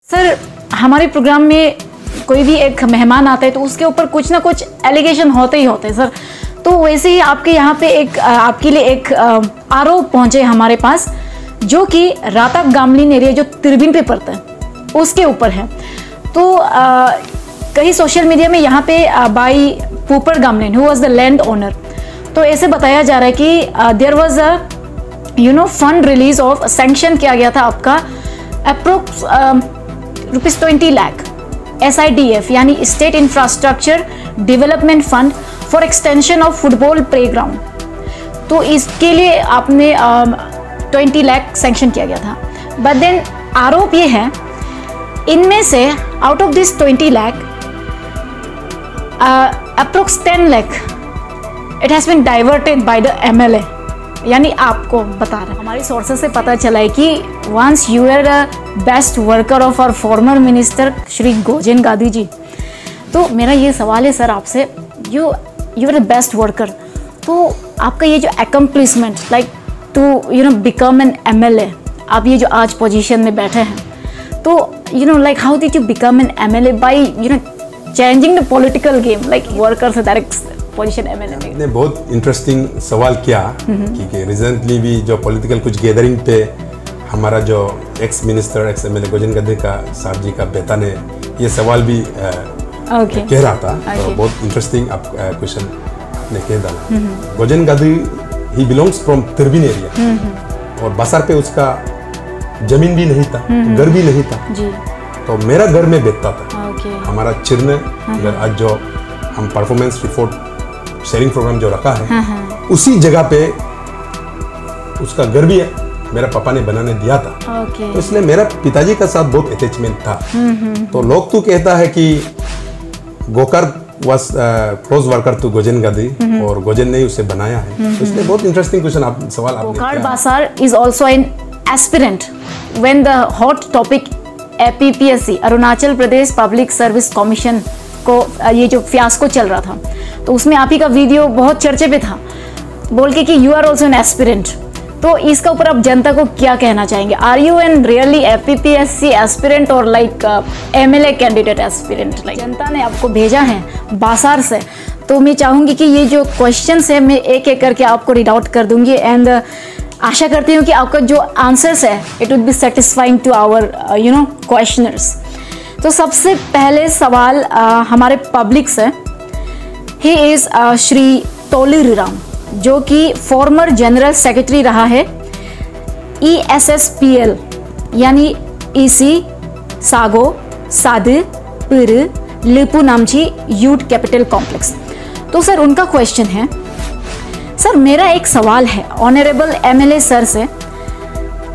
Sir, हमारे programme में कोई भी एक मेहमान आता है तो उसके ऊपर कुछ ना कुछ एलिगेशन होते ही होते हैं सर। तो वैसे ही आपके यहाँ पे आपके लिए एक आरोप पहुँचे हमारे पास, जो कि राताक गामलिन एरिया जो तिरबिन पे पड़ता है उसके ऊपर है। तो कहीं सोशल मीडिया में यहाँ पे by Pupar Gamlin who was the land owner, तो ऐसे बताया जा रहा है कि there was a fund release of sanction किया गया था आपका अप्रोक्स ₹20 लाख SIDF यानी state infrastructure development fund for extension of football playground. तो इसके लिए आपने 20 लाख सैंक्शन किया गया था। बट देन आरोप ये है, इनमें से out of this 20 lakh approx 10 lakh it has been diverted by the MLA, यानी आपको बता रहे हैं। हमारी सोर्सेस से पता चला है कि once you are the best worker of our former minister Shri Gojen Gadi ji. तो मेरा ये सवाल है सर आपसे, you are the best worker, तो आपका ये जो accomplishment like to become an MLA, आप ये जो आज पोजीशन में बैठे हैं, तो like how did you become an MLA by changing the political game like worker से डायरेक्ट पोजीशन MLA में? आपने बहुत इंटरेस्टिंग सवाल किया क्योंकि रिसेंटली भी जो पॉलिटिकल कुछ गैदरिंग पे हमारा जो ex minister x MLA Gojen गादी का साहब जी का बेटा ने ये सवाल भी कह रहा था। तो बहुत इंटरेस्टिंग आप क्वेश्चन आपने कह डाला। गोजेन गादी he belongs from Tirbin area और बासार पे उसका जमीन भी नहीं था, घर भी नहीं था जी। तो मेरा घर में बैठता था। हमारा चिरने आज जो हम परफॉर्मेंस रिपोर्ट शेयरिंग प्रोग्राम जो रखा है उसी जगह पे उसका घर भी मेरा पापा ने बनाने दिया था। तो इसलिए मेरा पिताजी का साथ बहुत अटैचमेंट था। तो लोग तो कहता है कि Gokar was close worker to Gojen Gadi और गोजेन ने उसे बनाया है। तो इसलिए बहुत इंटरेस्टिंग क्वेश्चन सवाल आपने किया। Gokar Basar is also an aspirant when the hot topic APPSC Arunachal Pradesh public service commission को ये जो फियास्को चल रहा था, तो उसमें आप ही का वीडियो बहुत चर्चे पे था, बोल के कि you are also an aspirant. तो इसका ऊपर आप जनता को क्या कहना चाहेंगे? Are you an really APPSC aspirant और like MLA candidate aspirant? Like जनता ने आपको भेजा है बासार से, तो मैं चाहूँगी कि ये जो क्वेश्चन है मैं एक एक करके आपको रीड आउट कर दूंगी एंड आशा करती हूँ कि आपका जो आंसर्स है it would be satisfying to our questioners. तो सबसे पहले सवाल हमारे पब्लिक से, ही इज श्री तोलीराम, जो कि फॉर्मर जनरल सेक्रेटरी रहा है ESSPL यानी EC सागो सादे पिर लिपू नामची यूथ कैपिटल कॉम्प्लेक्स। तो सर उनका क्वेश्चन है, सर मेरा एक सवाल है ऑनरेबल MLA सर से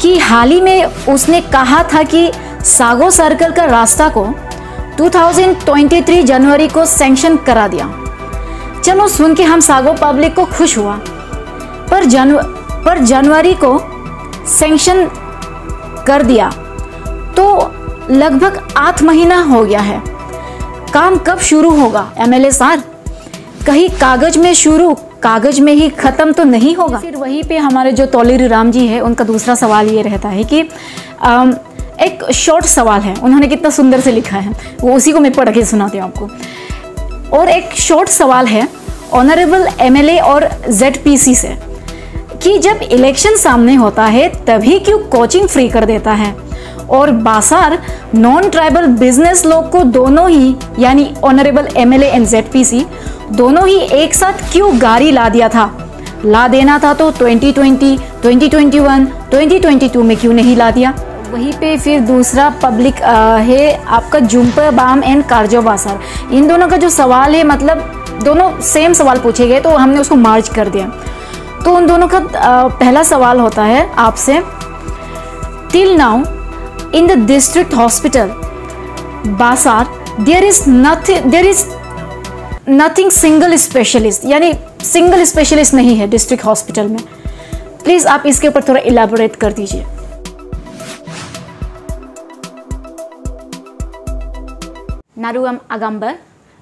कि हाल ही में उसने कहा था कि सागो सर्कल का रास्ता को 2023 जनवरी को सैंक्शन करा दिया। चलो सुन के हम सागो पब्लिक को खुश हुआ, पर जनवरी को सैंक्शन कर दिया तो लगभग 8 महीना हो गया है। काम कब शुरू होगा MLA सर? कहीं कागज में शुरू कागज में ही खत्म तो नहीं होगा? फिर वहीं पे हमारे जो तोलीराम जी है उनका दूसरा सवाल ये रहता है कि एक शॉर्ट सवाल है, उन्होंने कितना सुंदर से लिखा है, वो उसी को मैं पढ़ के सुनाती हूँ आपको। और एक शॉर्ट सवाल है ऑनरेबल MLA और ZPC से कि जब इलेक्शन सामने होता है तभी क्यों कोचिंग फ्री कर देता है, और बासार नॉन ट्राइबल बिजनेस लोग को दोनों ही यानी ऑनरेबल MLA एंड ZPC दोनों ही एक साथ क्यों गाड़ी ला दिया था? ला देना था तो 2020, 2021, 2022 में क्यों नहीं ला दिया? वहीं पे फिर दूसरा पब्लिक है आपका जुम्पर बाम एंड कारजो बासार। इन दोनों का जो सवाल है, मतलब दोनों सेम सवाल पूछे गए तो हमने उसको मार्च कर दिया। तो उन दोनों का पहला सवाल होता है आपसे, till now in the district hospital Basar there is nothing single specialist, यानी सिंगल स्पेशलिस्ट नहीं है डिस्ट्रिक्ट हॉस्पिटल में। प्लीज आप इसके ऊपर थोड़ा इलाबोरेट कर दीजिए। Naruam Agambar,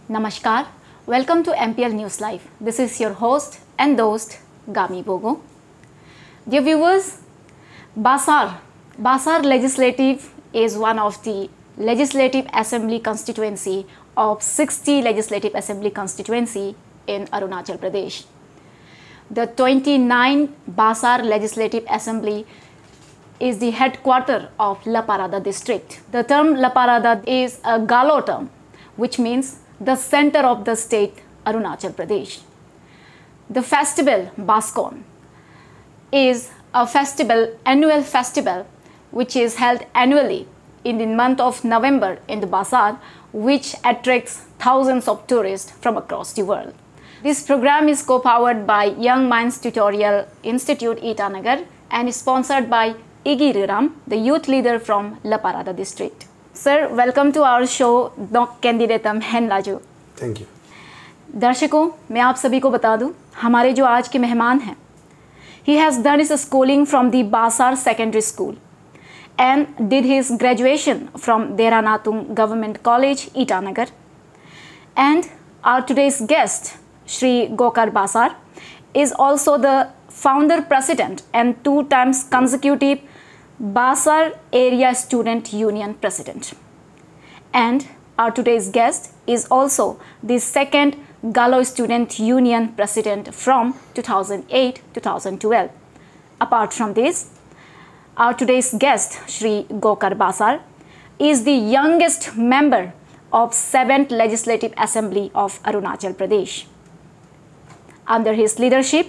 Namaskar. Welcome to MPL News Live. This is your host and host Gami Bogo. Dear viewers, Basar legislative is one of the legislative assembly constituency of 60 legislative assembly constituency in Arunachal Pradesh. The 29 Basar Legislative Assembly is the headquarter of La Parada district. The term La Parada is a Galo term, which means the center of the state Arunachal Pradesh. The festival Baskon is a annual festival which is held annually in the month of November in the Basar, which attracts thousands of tourists from across the world. This program is co-powered by Young Minds Tutorial Institute Itanagar and is sponsored by Iggy Riram, the youth leader from La Parada district. Sir, welcome to our show, Doc Candidatum Hen Laju. Thank you. दर्शकों, मैं आप सभी को बता दूं, हमारे जो आज के मेहमान हैं, he has done his schooling from the Basar Secondary School and did his graduation from Dera Natung Government College, Itanagar. And our today's guest, Shri Gokar Basar, is also the founder president and 2 times consecutive Basar Area Student Union president. And our today's guest is also the second Galo Student Union president from 2008-2012. Apart from this, our today's guest, Shri Gokar Basar, is the youngest member of 7th Legislative Assembly of Arunachal Pradesh. Under his leadership,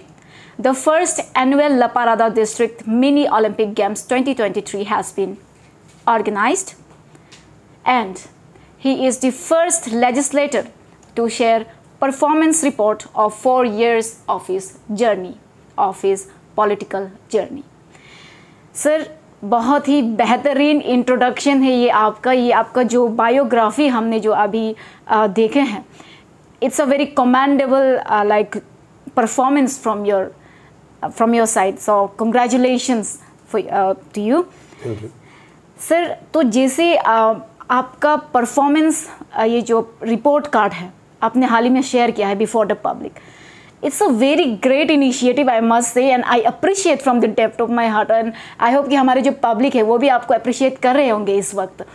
the first annual La Parada District Mini Olympic Games 2023 has been organized, and he is the first legislator to share performance report of 4 years of his journey, of his political journey. Sir, बहुत ही बेहतरीन introduction है ये आपका जो biography हमने जो अभी देखे हैं. It's a very commendable like performance from your side. So congratulations to you. Thank you. Sir, तो जैसे आपका परफॉर्मेंस ये जो रिपोर्ट कार्ड है आपने हाल ही में शेयर किया है before the public, it's a very great initiative I must say, and I appreciate from the depth of my heart, and I hope कि हमारे जो पब्लिक है वो भी आपको अप्रिशिएट कर रहे होंगे इस वक्त.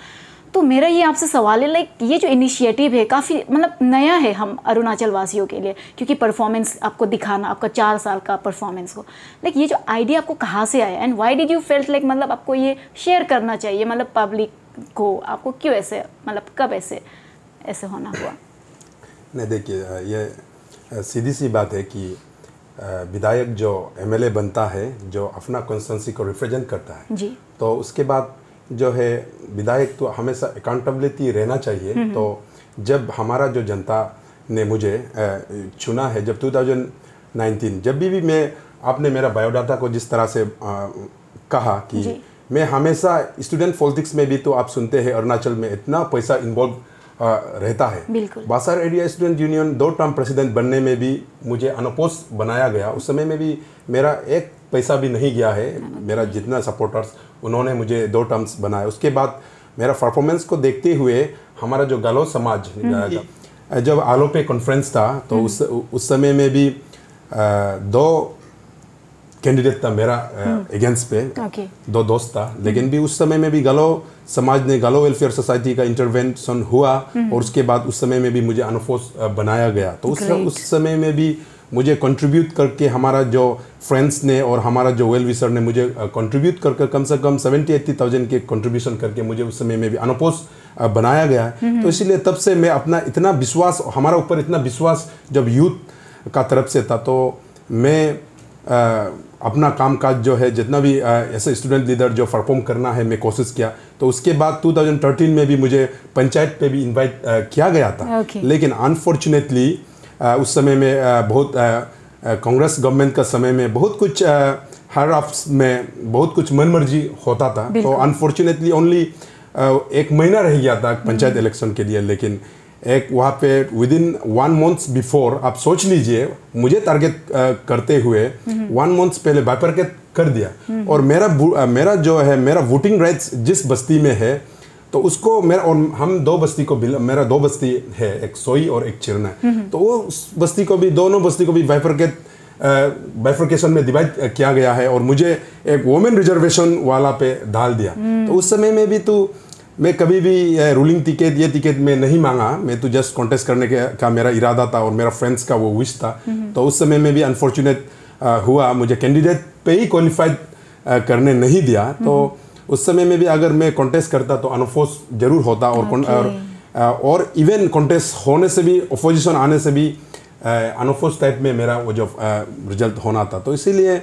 तो मेरा ये आपसे सवाल है, लाइक ये जो इनिशिएटिव है काफ़ी मतलब नया है हम अरुणाचल वासियों के लिए, क्योंकि परफॉर्मेंस आपको दिखाना, आपका 4 साल का परफॉर्मेंस को, लाइक ये जो आइडिया आपको कहाँ से आया and why did you felt like मतलब आपको ये शेयर करना चाहिए मतलब पब्लिक को, आपको क्यों ऐसे मतलब कब ऐसे होना हुआ? नहीं, देखिए ये सीधी सी बात है कि विधायक जो एमएलए बनता है, जो अपना कॉन्स्टिट्यूंसी को रिप्रेजेंट करता है जी, तो उसके बाद जो है विधायक तो हमेशा अकाउंटेबिलिटी रहना चाहिए. तो जब हमारा जो जनता ने मुझे चुना है, जब 2019 जब भी मैं आपने मेरा बायोडाटा को जिस तरह से कहा कि मैं हमेशा स्टूडेंट पॉलिटिक्स में भी तो आप सुनते हैं अरुणाचल में इतना पैसा इन्वॉल्व रहता है. Basar area student union 2 term president बनने में भी मुझे अनअपोज बनाया गया. उस समय में भी मेरा एक पैसा भी नहीं गया है. मेरा जितना सपोर्टर्स उन्होंने मुझे 2 टर्म्स बनाए. उसके बाद मेरा परफॉर्मेंस को देखते हुए हमारा जो गालो समाज जब आलो पे कॉन्फ्रेंस था तो उस समय में भी 2 कैंडिडेट था मेरा अगेंस्ट पे, 2 दोस्त था. लेकिन भी उस समय में भी गालो समाज ने, गालो वेलफेयर सोसाइटी का इंटरवेंशन हुआ और उसके बाद उस समय में भी मुझे अनअपोज बनाया गया. तो उस समय में भी मुझे कंट्रीब्यूट करके हमारा जो फ्रेंड्स ने और हमारा जो वेल विशर ने मुझे कंट्रीब्यूट करके कम से कम 70-80,000 के कंट्रीब्यूशन करके मुझे उस समय में भी अनअपोज बनाया गया. तो इसीलिए तब से मैं अपना इतना विश्वास, हमारा ऊपर इतना विश्वास जब यूथ का तरफ से था, तो मैं अपना कामकाज जो है जितना भी ऐसे स्टूडेंट लीडर जो परफॉर्म करना है मैं कोशिश किया. तो उसके बाद 2013 में भी मुझे पंचायत पे भी इनवाइट किया गया था. लेकिन अनफॉर्चुनेटली उस समय में बहुत कांग्रेस गवर्नमेंट का समय में बहुत कुछ हर ऑफिस में बहुत कुछ मनमर्जी होता था. तो अनफॉर्चुनेटली ओनली 1 महीना रह गया था पंचायत इलेक्शन के लिए. लेकिन एक वहाँ पे विदिन 1 मंथ बिफोर, आप सोच लीजिए, मुझे टारगेट करते हुए 1 मंथ पहले बाइफरकेट कर दिया. और मेरा जो है मेरा वोटिंग राइट्स जिस बस्ती में है तो उसको मेरा, और हम 2 बस्ती को, मेरा 2 बस्ती है, एक सोई और एक चिरना. तो वो उस बस्ती को भी, दोनों बस्ती को भी बाइफरकेशन में डिवाइड किया गया है और मुझे एक वुमेन रिजर्वेशन वाला पे डाल दिया. तो उस समय में भी तो मैं कभी भी रूलिंग टिकट ये टिकट में नहीं मांगा। मैं तो जस्ट कॉन्टेस्ट करने का मेरा इरादा था और मेरा फ्रेंड्स का वो विश था। तो उस समय में भी अनफॉर्चुनेट हुआ, मुझे कैंडिडेट पे ही क्वालिफाइड करने नहीं दिया। तो उस समय में भी अगर मैं कॉन्टेस्ट करता तो अनफोर्स जरूर होता। और इवन कॉन्टेस्ट होने से भी, अपोजिशन आने से भी अनफोर्स टाइप में मेरा वो जो रिजल्ट होना था। तो इसीलिए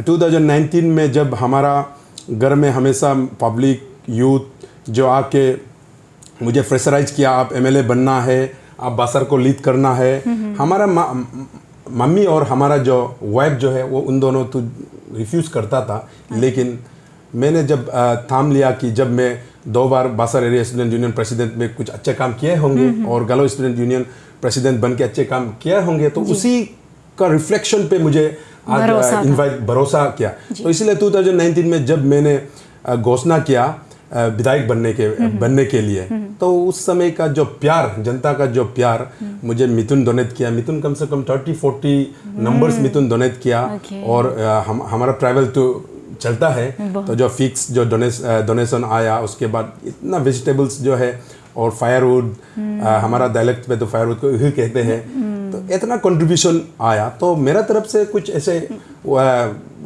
2019 में जब हमारा घर में हमेशा पब्लिक यूथ जो आके मुझे प्रेशराइज किया, आप एमएलए बनना है, आप बासर को लीड करना है। हमारा मम्मी और हमारा जो वाइफ जो है वो उन दोनों तो रिफ्यूज़ करता था। लेकिन मैंने जब थाम लिया कि जब मैं 2 बार बासर एरिया स्टूडेंट यूनियन प्रेसिडेंट में कुछ अच्छे काम किए होंगे और गलो स्टूडेंट यूनियन प्रेसिडेंट बन के अच्छे काम किए होंगे, तो उसी का रिफ्लेक्शन पे मुझे आज भरोसा किया। तो इसलिए 2019 में जब मैंने घोषणा किया विधायक बनने के लिए, तो उस समय का जो प्यार, जनता का जो प्यार मुझे मिथुन डोनेट किया। मिथुन कम से कम 30-40 नंबर्स मिथुन डोनेट किया। और हमारा ट्रैवल तो चलता है, तो जो फिक्स जो डोनेशन आया, उसके बाद इतना वेजिटेबल्स जो है और फायरवुड, हमारा डायलेक्ट में तो फायरवुड को ही कहते हैं, तो इतना कंट्रीब्यूशन आया। तो मेरा तरफ से कुछ ऐसे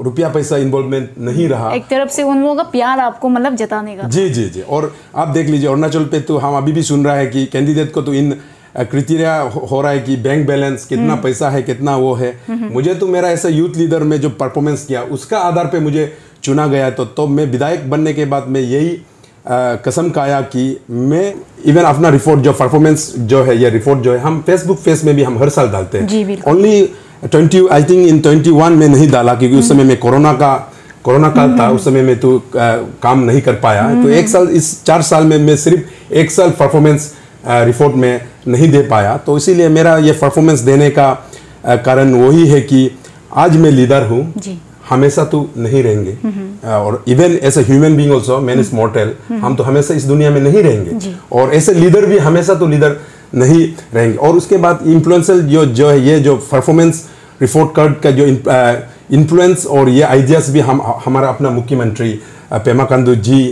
रुपया पैसा इन्वॉल्वमेंट नहीं रहा। एक तरफ से उन लोगों का प्यार आपको मतलब जताने का। जी जी जी। और आप देख लीजिए अरुणाचल पे तो हम अभी भी सुन रहा है कि कैंडिडेट को तो इन क्राइटेरिया हो रहा है कि बैंक बैलेंस कितना पैसा है, कितना वो है। मुझे तो मेरा ऐसा यूथ लीडर में जो परफॉर्मेंस किया उसका आधार पे मुझे चुना गया। तो मैं विधायक बनने के बाद मैं यही कसम खाया कि मैं इवन अपना रिपोर्ट जो परफॉर्मेंस जो है, ये रिपोर्ट जो है हम फेसबुक पेज में भी हम हर साल डालते हैं। ओनली 20 आई थिंक इन 21 में नहीं डाला क्योंकि उस समय में कोरोना काल था, उस समय में तो काम नहीं कर पाया। तो एक साल, इस 4 साल में मैं सिर्फ 1 साल परफॉर्मेंस रिपोर्ट में नहीं दे पाया। तो इसीलिए मेरा ये परफॉर्मेंस देने का कारण वही है कि आज मैं लीडर हूँ, हमेशा तो नहीं रहेंगे। और even as a human being also, man is mortal, हम तो हमेशा इस दुनिया में नहीं रहेंगे। और ऐसे लीडर भी हमेशा तो लीडर नहीं रहेंगे। और उसके बाद इन्फ्लुएंशियल जो है, ये जो परफॉर्मेंस रिपोर्ट कार्ड का जो इन्फ्लुएंस और ये आइडियाज भी हमारा अपना मुख्यमंत्री पेमा खांडू जी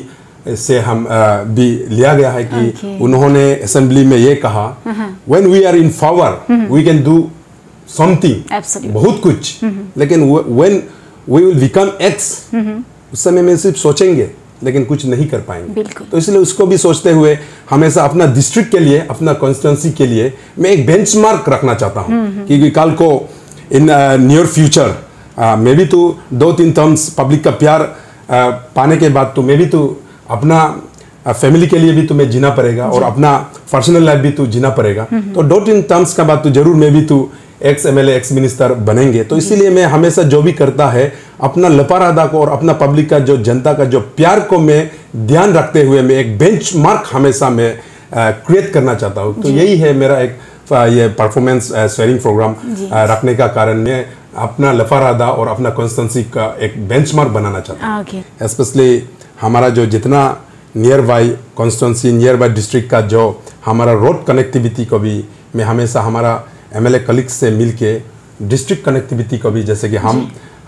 से हम भी लिया गया है कि उन्होंने असेंबली में ये कहा, when we are in power we can do something, बहुत कुछ। लेकिन when we will become ex, उस समय में सिर्फ सोचेंगे लेकिन कुछ नहीं कर पाएंगे। तो इसलिए उसको भी सोचते हुए हमेशा अपना डिस्ट्रिक्ट के लिए, अपना कॉन्स्टिट्यूंसी के लिए मैं एक बेंचमार्क रखना चाहता हूँ क्योंकि कल को इन नियर फ्यूचर मैं भी तो 2-3 टर्म्स पब्लिक का प्यार पाने के बाद तो मैं भी तो अपना फैमिली के लिए भी तुम्हें जीना पड़ेगा और अपना पर्सनल लाइफ भी तो जीना पड़ेगा। तो 2-3 टर्म्स का बाद तो जरूर मैं भी तो एक्स एमएलए, एक्स मिनिस्टर बनेंगे। तो इसीलिए मैं हमेशा जो भी करता है अपना लपारादा को और अपना पब्लिक का जो जनता का जो प्यार को मैं ध्यान रखते हुए मैं एक बेंचमार्क हमेशा मैं क्रिएट करना चाहता हूँ। तो यही है मेरा एक ये परफॉर्मेंस शेयरिंग प्रोग्राम रखने का कारण। मैं अपना लपारादा और अपना कॉन्स्टिट्यूंसी का एक बेंचमार्क बनाना चाहता हूँ। स्पेशली हमारा जो जितना near by constituency, near by district का जो हमारा रोड कनेक्टिविटी को भी मैं हमेशा हमारा एमएलए कलीग्स से मिलके डिस्ट्रिक्ट कनेक्टिविटी को भी, जैसे कि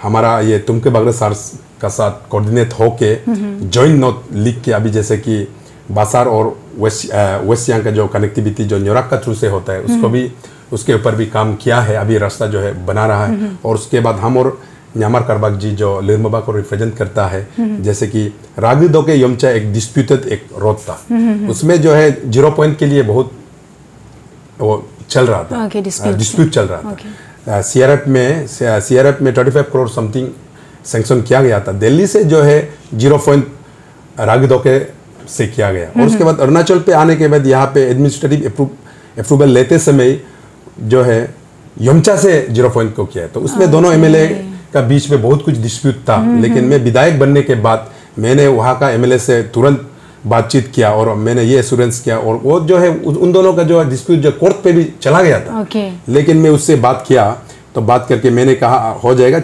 हमारा ये तुमके बागरा सार का साथ कोऑर्डिनेट होके जॉइंट नोट लिख के अभी जैसे कि बासार और वेस्ट सियांग का जो कनेक्टिविटी जो न्योराक का थ्रू से होता है उसको भी, उसके ऊपर भी काम किया है। अभी रास्ता जो है बना रहा है। और उसके बाद हम और न्यामार करबाग जी जो लिरमबा को रिप्रेजेंट करता है, जैसे कि रागदो के यमचा एक डिस्प्यूटेड एक रोड था, उसमें जो है 0 पॉइंट के लिए बहुत वो चल रहा था, डिस्प्यूट चल रहा था। सीआरएफ में 35 करोड़ समथिंग सैंक्शन किया गया था। दिल्ली से जो है 0 पॉइंट रागदो के से किया गया। और उसके बाद अरुणाचल पे आने के बाद यहाँ पे एडमिनिस्ट्रेटिव अप्रूवल लेते समय जो है यमचा से 0 पॉइंट को किया है। तो उसमें दोनों एमएलए का बीच में बहुत कुछ डिस्प्यूट था। लेकिन मैं विधायक बनने के बाद मैंने वहाँ का एमएलए से तुरंत बातचीत किया और मैंने ये एश्योरेंस किया और वो जो है उन दोनों का जो डिस्प्यूट जो कोर्ट पे भी चला गया था। लेकिन मैं उससे बात किया, तो बात करके मैंने कहा हो जाएगा,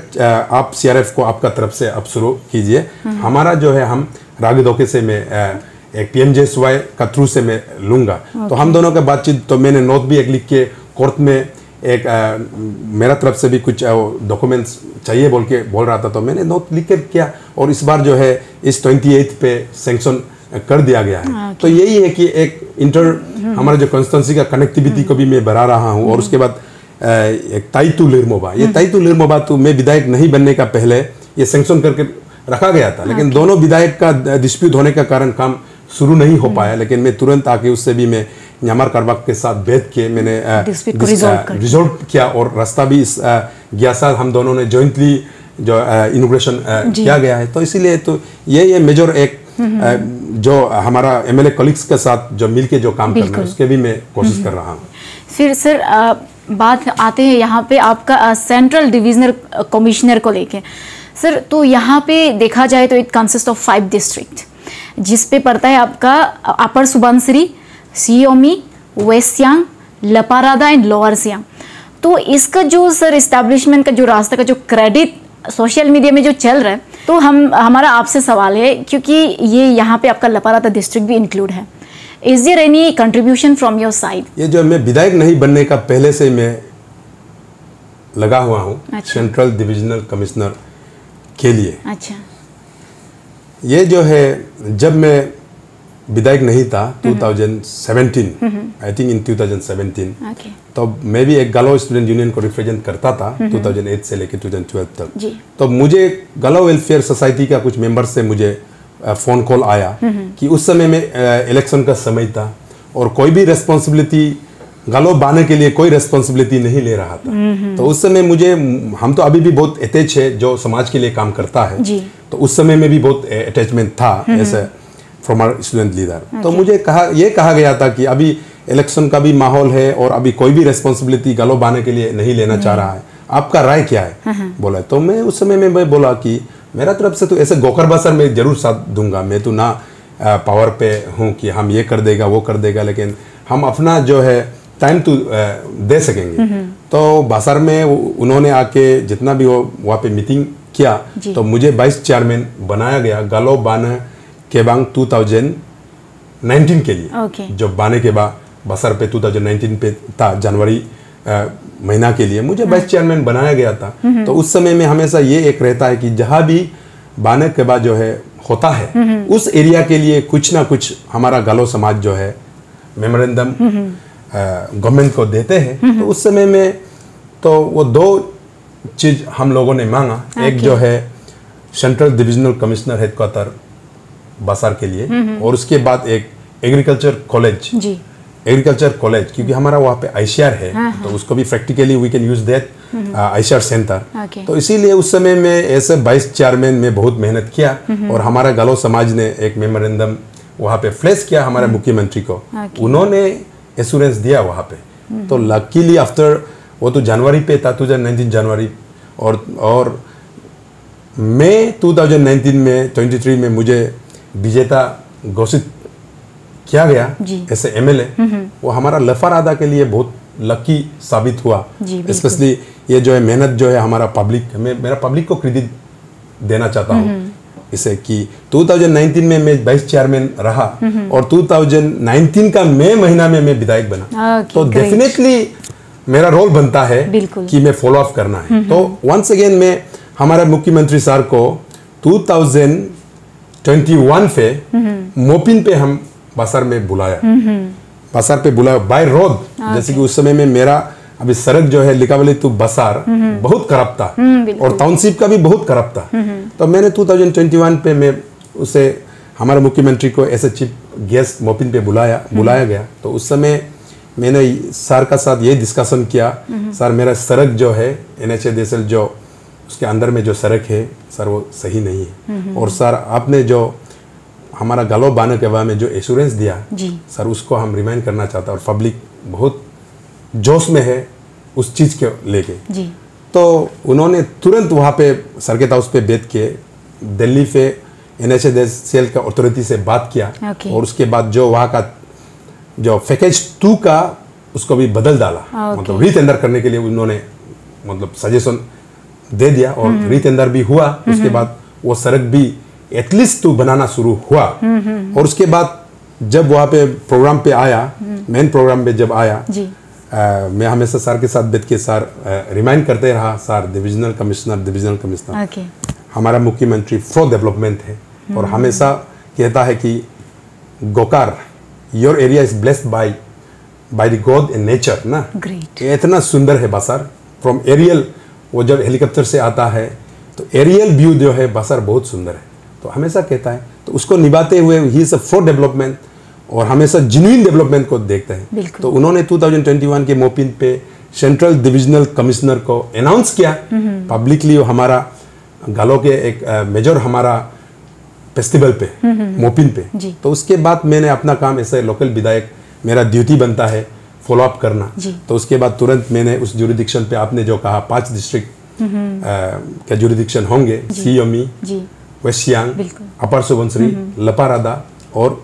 आप सीआरएफ को आपका तरफ से आप शुरू कीजिए। हमारा जो है हम रागदोके से मैं एक पीएमजेएसवाई का थ्रू से मैं लूंगा। तो हम दोनों का बातचीत, तो मैंने नोट भी एक लिख के कोर्ट में एक मेरा तरफ से भी कुछ डॉक्यूमेंट्स चाहिए बोल रहा था, तो मैंने नोट लिख के किया। और इस बार जो है इस 28 पे सैंक्शन कर दिया गया है। तो यही है कि एक हमारा जो कॉन्स्टिट्यूंसी का कनेक्टिविटी को भी मैं बढ़ा रहा हूँ। और उसके बाद एक ताइतु लिरमोबा, ये ताइतु लिरमोबा तो मैं विधायक नहीं बनने का पहले ये सैंक्शन करके रखा गया था, लेकिन दोनों विधायक का डिस्प्यूट होने का कारण काम शुरू नहीं हो पाया। लेकिन मैं तुरंत आके उससे भी मैं न्यामार कारबाक के साथ बैठ के मैंने रिजोल्व किया और रास्ता भी गया साथ हम दोनों ने जॉइंटली जो इनोग्रेशन किया गया है। तो इसीलिए तो ये मेजर एक जो हमारा एमएलए कलीग्स के साथ जो मिलके जो काम करना है उसके भी मैं कोशिश कर रहा हूँ। फिर सर बात आते हैं यहाँ पे आपका सेंट्रल डिविजनल कमिश्नर को लेके सर। तो यहाँ पे देखा जाए तो इट कंसिस्ट ऑफ 5 डिस्ट्रिक्ट जिस पे पड़ता है आपका upper Subansiri, Shi Yomi, west Siang, Leparada and lower Siang. तो इसका जो सर इस्टेब्लिशमेंट का जो रास्ता का जो क्रेडिट सोशल मीडिया में जो चल रहा है, तो हमारा आपसे सवाल है क्योंकि ये यहाँ पे आपका लपारादा डिस्ट्रिक्ट भी इंक्लूड है, is there any contribution from your side? ये जो मैं विधायक नहीं बनने का पहले से मैं लगा हुआ हूँ सेंट्रल डिविजनल कमिश्नर के लिए। अच्छा, ये जो है जब मैं विधायक नहीं था 2017 आई थिंक इन 2017 तो मैं भी एक गालो स्टूडेंट यूनियन को रिप्रेजेंट करता था 2008 से लेकर 2012 तक। तो मुझे गालो वेलफेयर सोसाइटी का कुछ मेंबर्स से मुझे फोन कॉल आया कि उस समय में इलेक्शन का समय था और कोई भी रेस्पॉन्सिबिलिटी गालो बाने के लिए कोई रेस्पॉन्सिबिलिटी नहीं ले रहा था। तो उस समय मुझे हम तो अभी भी बहुत अटैच है जो समाज के लिए काम करता है, तो उस समय में भी बहुत अटैचमेंट था एज फॉर्मर स्टूडेंट लीडर। तो मुझे कहा गया था कि अभी इलेक्शन का भी माहौल है और अभी कोई भी रेस्पॉन्सिबिलिटी गालो बाने के लिए नहीं लेना चाह रहा है, आपका राय क्या है बोला। तो मैं उस समय में मैं बोला कि मेरा तरफ से तो ऐसे गोकर बसर में जरूर साथ दूंगा, मैं तो ना पावर पे हूँ कि हम ये कर देगा वो कर देगा, लेकिन हम अपना जो है टाइम तो दे सकेंगे। तो बासर में उन्होंने आके जितना भी वो वहाँ पे मीटिंग किया तो मुझे वाइस चेयरमैन बनाया गया गालो बाने केबांग 2019 के लिए। जो बाने के बाद बसर पे 2019 पे था जनवरी महीना के लिए मुझे वाइस चेयरमैन बनाया गया था। तो उस समय में हमेशा ये एक रहता है कि जहाँ भी बाने के बाद जो है होता है उस एरिया के लिए कुछ ना कुछ हमारा गालो समाज जो है मेमोरेंडम गवर्नमेंट को देते हैं। तो उस समय में तो वो 2 चीज हम लोगों ने मांगा, एक जो है सेंट्रल डिविजनल कमिश्नर हेडक्वार्टर बासार के लिए और उसके बाद एक एग्रीकल्चर कॉलेज क्योंकि हमारा वहाँ पे आईसीआर है तो उसको भी practically we can use that ICR centre. तो इसीलिए उस समय में ऐसे वाइस चेयरमैन में बहुत मेहनत किया और हमारा गालो समाज ने एक मेमोरेंडम वहाँ पे फ्लैश किया हमारे मुख्यमंत्री को, उन्होंने एश्योरेंस दिया वहाँ पे। तो लकीली आफ्टर वो तो जनवरी पे था 2019 जनवरी और मई 2019 में 23 में मुझे विजेता घोषित किया गया ऐसे एमएलए। वो हमारा लफारादा के लिए बहुत लकी साबित हुआ, स्पेशली ये जो है मेहनत जो है हमारा पब्लिक, मेरा पब्लिक को क्रेडिट देना चाहता हूँ इसे कि 2019 में मैं वाइस चेयरमैन रहा और 2019 का मई महीना में मैं विधायक बना। तो डेफिनेटली मेरा रोल बनता है कि मैं फॉलो अप करना है। तो वंस अगेन मैं हमारे मुख्यमंत्री सर को 2021 पे मोपिन पे हम बासर में बुलाया, बासर पे बुलाया बाय रोड। जैसे कि उस समय में मेरा अभी सड़क जो है लिकावली टू बसार बहुत खराब था और टाउनशिप का भी बहुत खराब था। तो मैंने 2021 पे मैं उसे हमारे मुख्यमंत्री को ऐसे चीफ गेस्ट मोपिन पे बुलाया गया। तो उस समय मैंने सर का साथ ये डिस्कशन किया, सर मेरा सड़क जो है NHA देसल जो उसके अंदर में जो सड़क है सर वो सही नहीं है और सर आपने जो हमारा गालो बाने के बाद में जो एश्योरेंस दिया सर उसको हम रिमाइंड करना चाहता और पब्लिक बहुत जोश में है उस चीज के लेके। तो उन्होंने तुरंत वहाँ पे सर्किट हाउस पे बैठ के दिल्ली पे NHA सेल का अथॉरिटी से बात किया और उसके बाद जो वहाँ का जो पैकेज 2 का उसको भी बदल डाला, मतलब रीटेंडर करने के लिए उन्होंने मतलब सजेशन दे दिया और रीटेंडर भी हुआ। उसके बाद वो सड़क भी एटलीस्ट तो बनाना शुरू हुआ और उसके बाद जब वहाँ पे प्रोग्राम पे आया, मेन प्रोग्राम पे जब आया मैं हमेशा सर के साथ बैठ के सर रिमाइंड करते रहा, सर डिविजनल कमिश्नर हमारा मुख्यमंत्री फॉर डेवलपमेंट है और हमेशा कहता है कि Gokar, your area is blessed by the God and nature ना। ग्रेट। इतना सुंदर है बासार। फ्रॉम एरियल, वो जब हेलीकॉप्टर से आता है तो एरियल व्यू जो है बासार बहुत सुंदर है। तो हमेशा कहता है, तो उसको निभाते हुए ही इज प्रो डेवलपमेंट और हमेशा जेन्युइन डेवलपमेंट को देखते हैं। तो उन्होंने 2021 के मोपिन पे सेंट्रल डिविजनल कमिश्नर को अनाउंस किया पब्लिकली। हमारा गालो के एक मेजर हमारा फेस्टिवल पे मोपिन पे। तो उसके बाद मैंने अपना काम ऐसे लोकल विधायक, मेरा ड्यूटी बनता है फॉलो अप करना। तो उसके बाद तुरंत मैंने उस जुरिडिक्शन पे आपने जो कहा 5 डिस्ट्रिक्ट के जुरिडिक्शन होंगे, सियोमी, वेस्ट सियांग, अपर सुबनसिरी, लपारादा और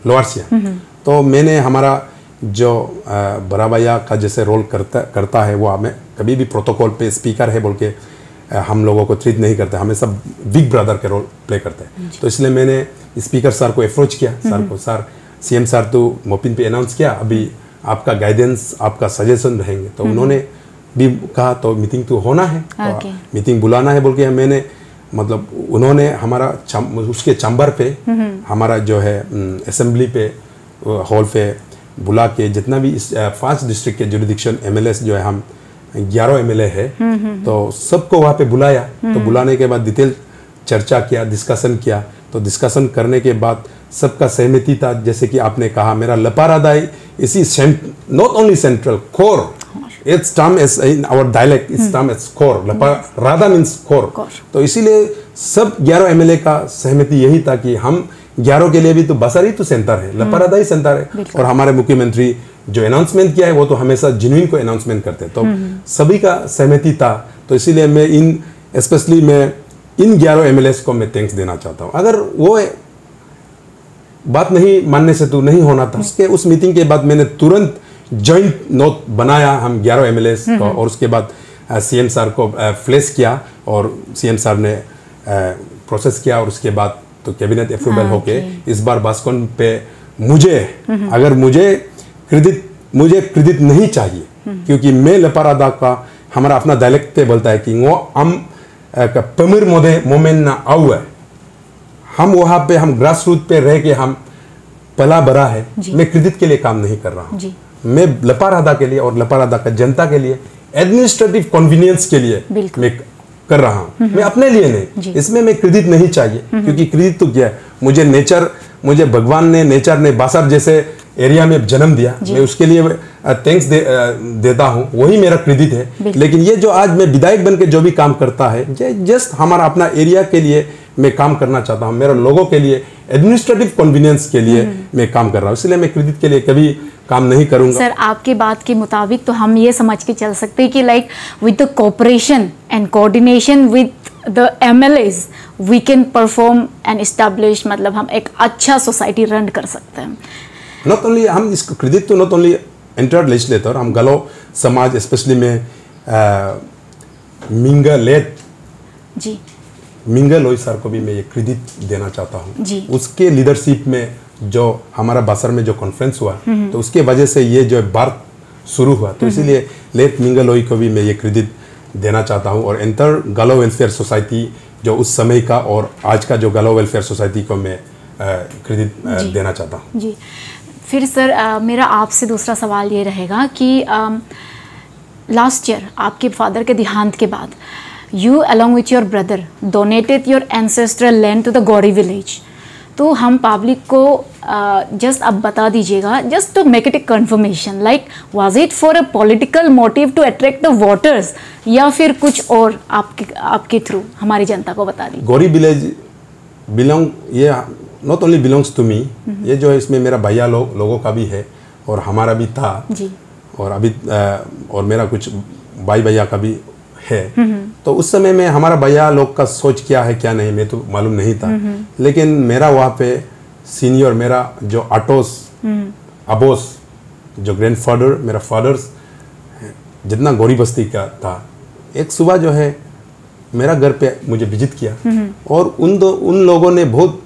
लोअर सियांग। तो मैंने हमारा जो बड़ा भैया का जैसे रोल करता है, वो हमें कभी भी प्रोटोकॉल पे स्पीकर है बोल के हम लोगों को ट्रीट नहीं करते, हमें सब बिग ब्रदर के रोल प्ले करते हैं। तो इसलिए मैंने स्पीकर सर को अप्रोच किया, सर को, सर सीएम सर तो मोपिन पे अनाउंस किया, अभी आपका गाइडेंस, आपका सजेशन रहेंगे। तो उन्होंने भी कहा तो मीटिंग तो होना है, तो मीटिंग बुलाना है बोल के मैंने, मतलब उन्होंने हमारा उसके चैम्बर पे हमारा जो है असेंबली पे हॉल पे बुला के जितना भी इस 5 डिस्ट्रिक्ट के जुरिडिक्शन एमएलएस जो है, हम 11 एमएलए है, तो सबको वहाँ पे बुलाया। तो बुलाने के बाद डिटेल चर्चा किया, डिस्कशन किया। तो डिस्कशन करने के बाद सबका सहमति था, जैसे कि आपने कहा मेरा लपारादाई इसी not only central core, it's term as in our dialect, it's term as core, Leparada means core. तो इसीलिए सब 11 एमएलए का सहमति यही था कि हम 11 के लिए भी तो बासार ही तो सेंटर है, लपारादा ही सेंटर है। और हमारे मुख्यमंत्री जो अनाउंसमेंट किया है वो तो हमेशा जेन्युइन को अनाउंसमेंट करते हैं, तो सभी का सहमति था। तो इसीलिए मैं स्पेशली मैं इन 11 एमएलएस को मैं थैंक्स देना चाहता हूँ। अगर वो बात नहीं मानने से तो नहीं होना था। उसके उस मीटिंग के बाद मैंने तुरंत जॉइंट नोट बनाया हम 11 एमएलएस को, और उसके बाद सीएम सर को फ्लैश किया और सीएम सर ने प्रोसेस किया, और उसके बाद तो कैबिनेट अप्रूवल होके इस बार बास्कोन पे मुझे, अगर मुझे क्रेडिट नहीं चाहिए, क्योंकि मैं लपारादा का हमारा अपना डायलेक्ट पे बोलता है कि वो हम पमिर मोमेंट ना आउ है, हम वहाँ पे हम ग्रास रूट पे रह के हम पला बड़ा है। मैं क्रेडिट के लिए काम नहीं कर रहा हूँ, मैं लपारादा के लिए और लपारादा का जनता के लिए एडमिनिस्ट्रेटिव कन्वीनियंस के लिए मैं कर रहा हूँ, मैं अपने लिए नहीं। इसमें मैं क्रेडिट नहीं चाहिए, क्योंकि क्रेडिट तो क्या है, मुझे भगवान ने, नेचर ने बासार जैसे एरिया में जन्म दिया, मैं उसके लिए थैंक्स देता हूँ, वही मेरा क्रेडिट है। लेकिन ये जो आज मैं विधायक बन के जो भी काम करता है, जस्ट हमारा अपना एरिया के लिए मैं काम करना चाहता हूँ, मेरे लोगों के लिए, एडमिनिस्ट्रेटिव कन्वीनियंस के लिए मैं काम कर रहा हूँ, इसलिए मैं क्रेडिट के लिए कभी काम नहीं करूंगा। सर, आपकी बात के मुताबिक तो हम ये समझ के चल सकते हैं कि like with the cooperation and coordination with the MLAs we can perform and establish, मतलब हम एक अच्छा सोसाइटी रन कर सकते हैं। नॉट ओनली हम इसको क्रेडिट तो नॉट ओनली एंटर लेजिस्लेटर, हम गलो समाज स्पेशली में मिंगा लोई सर को भी मैं ये क्रेडिट देना चाहता हूँ। उसके लीडरशिप में जो हमारा बासार में जो कॉन्फ्रेंस हुआ, तो उसके वजह से ये जो बात शुरू हुआ, तो इसीलिए लेट मिंगा लोई को भी मैं ये क्रेडिट देना चाहता हूँ। और एंटर गालो वेलफेयर सोसाइटी जो उस समय का और आज का जो गालो वेलफेयर सोसाइटी को मैं क्रेडिट देना चाहता हूँ। जी, फिर सर मेरा आपसे दूसरा सवाल ये रहेगा कि लास्ट ईयर आपके फादर के देहांत के बाद you along with your brother donated your ancestral land to the Gori village. तो हम पब्लिक को जस्ट अब बता दीजिएगा, just to make it a confirmation, like was it for a political motive to attract the voters, या फिर कुछ और आपके थ्रू हमारी जनता को बता दीजिए। गौरी विलेज बिलोंग, ये not only belongs to me, ये जो है इसमें मेरा भैया लोगों का भी है और हमारा भी था जी, और अभी और मेरा कुछ भाई भैया का भी है। तो उस समय में हमारा भैया लोग का सोच क्या है क्या नहीं मैं तो मालूम नहीं था, लेकिन मेरा वहाँ पे सीनियर, मेरा जो आटोस अबोस जो ग्रैंडफादर, मेरा फादर्स जितना गौरी बस्ती का था, एक सुबह जो है मेरा घर पे मुझे विजिट किया, और उन लोगों ने बहुत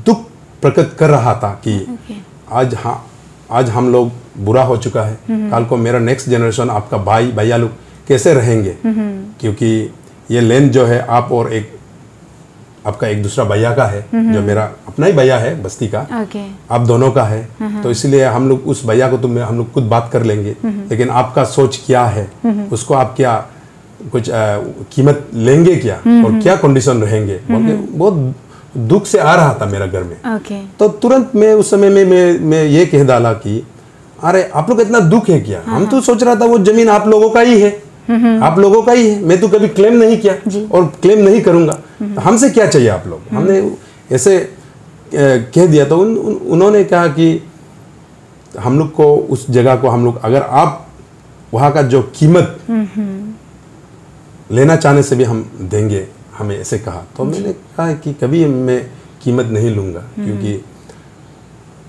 दुख प्रकट कर रहा था कि आज हम लोग बुरा हो चुका है, कल को मेरा नेक्स्ट जनरेशन, आपका भाई भैया लोग कैसे रहेंगे, क्योंकि ये लैंड जो है आप और एक आपका एक दूसरा भैया का है, जो मेरा अपना ही भैया है बस्ती का, आप दोनों का है, तो इसलिए हम लोग उस भैया को तो हम लोग खुद बात कर लेंगे, लेकिन आपका सोच क्या है, उसको आप क्या कुछ कीमत लेंगे क्या और क्या कंडीशन रहेंगे बोल के बहुत दुख से आ रहा था मेरा घर में। तो तुरंत मैं उस समय में मैं ये कह डाला कि अरे आप लोग इतना दुख है क्या, हम तो सोच रहा था वो जमीन आप लोगों का ही है, आप लोगों का ही है, मैं तो कभी क्लेम नहीं किया और क्लेम नहीं करूंगा, तो हमसे क्या चाहिए आप लोग। हमने ऐसे कह दिया तो उन्होंने कहा कि हम लोग को उस जगह को हम लोग अगर आप वहाँ का जो कीमत लेना चाहने से भी हम देंगे, हमें ऐसे कहा। तो मैंने कहा कि कभी मैं कीमत नहीं लूंगा, क्योंकि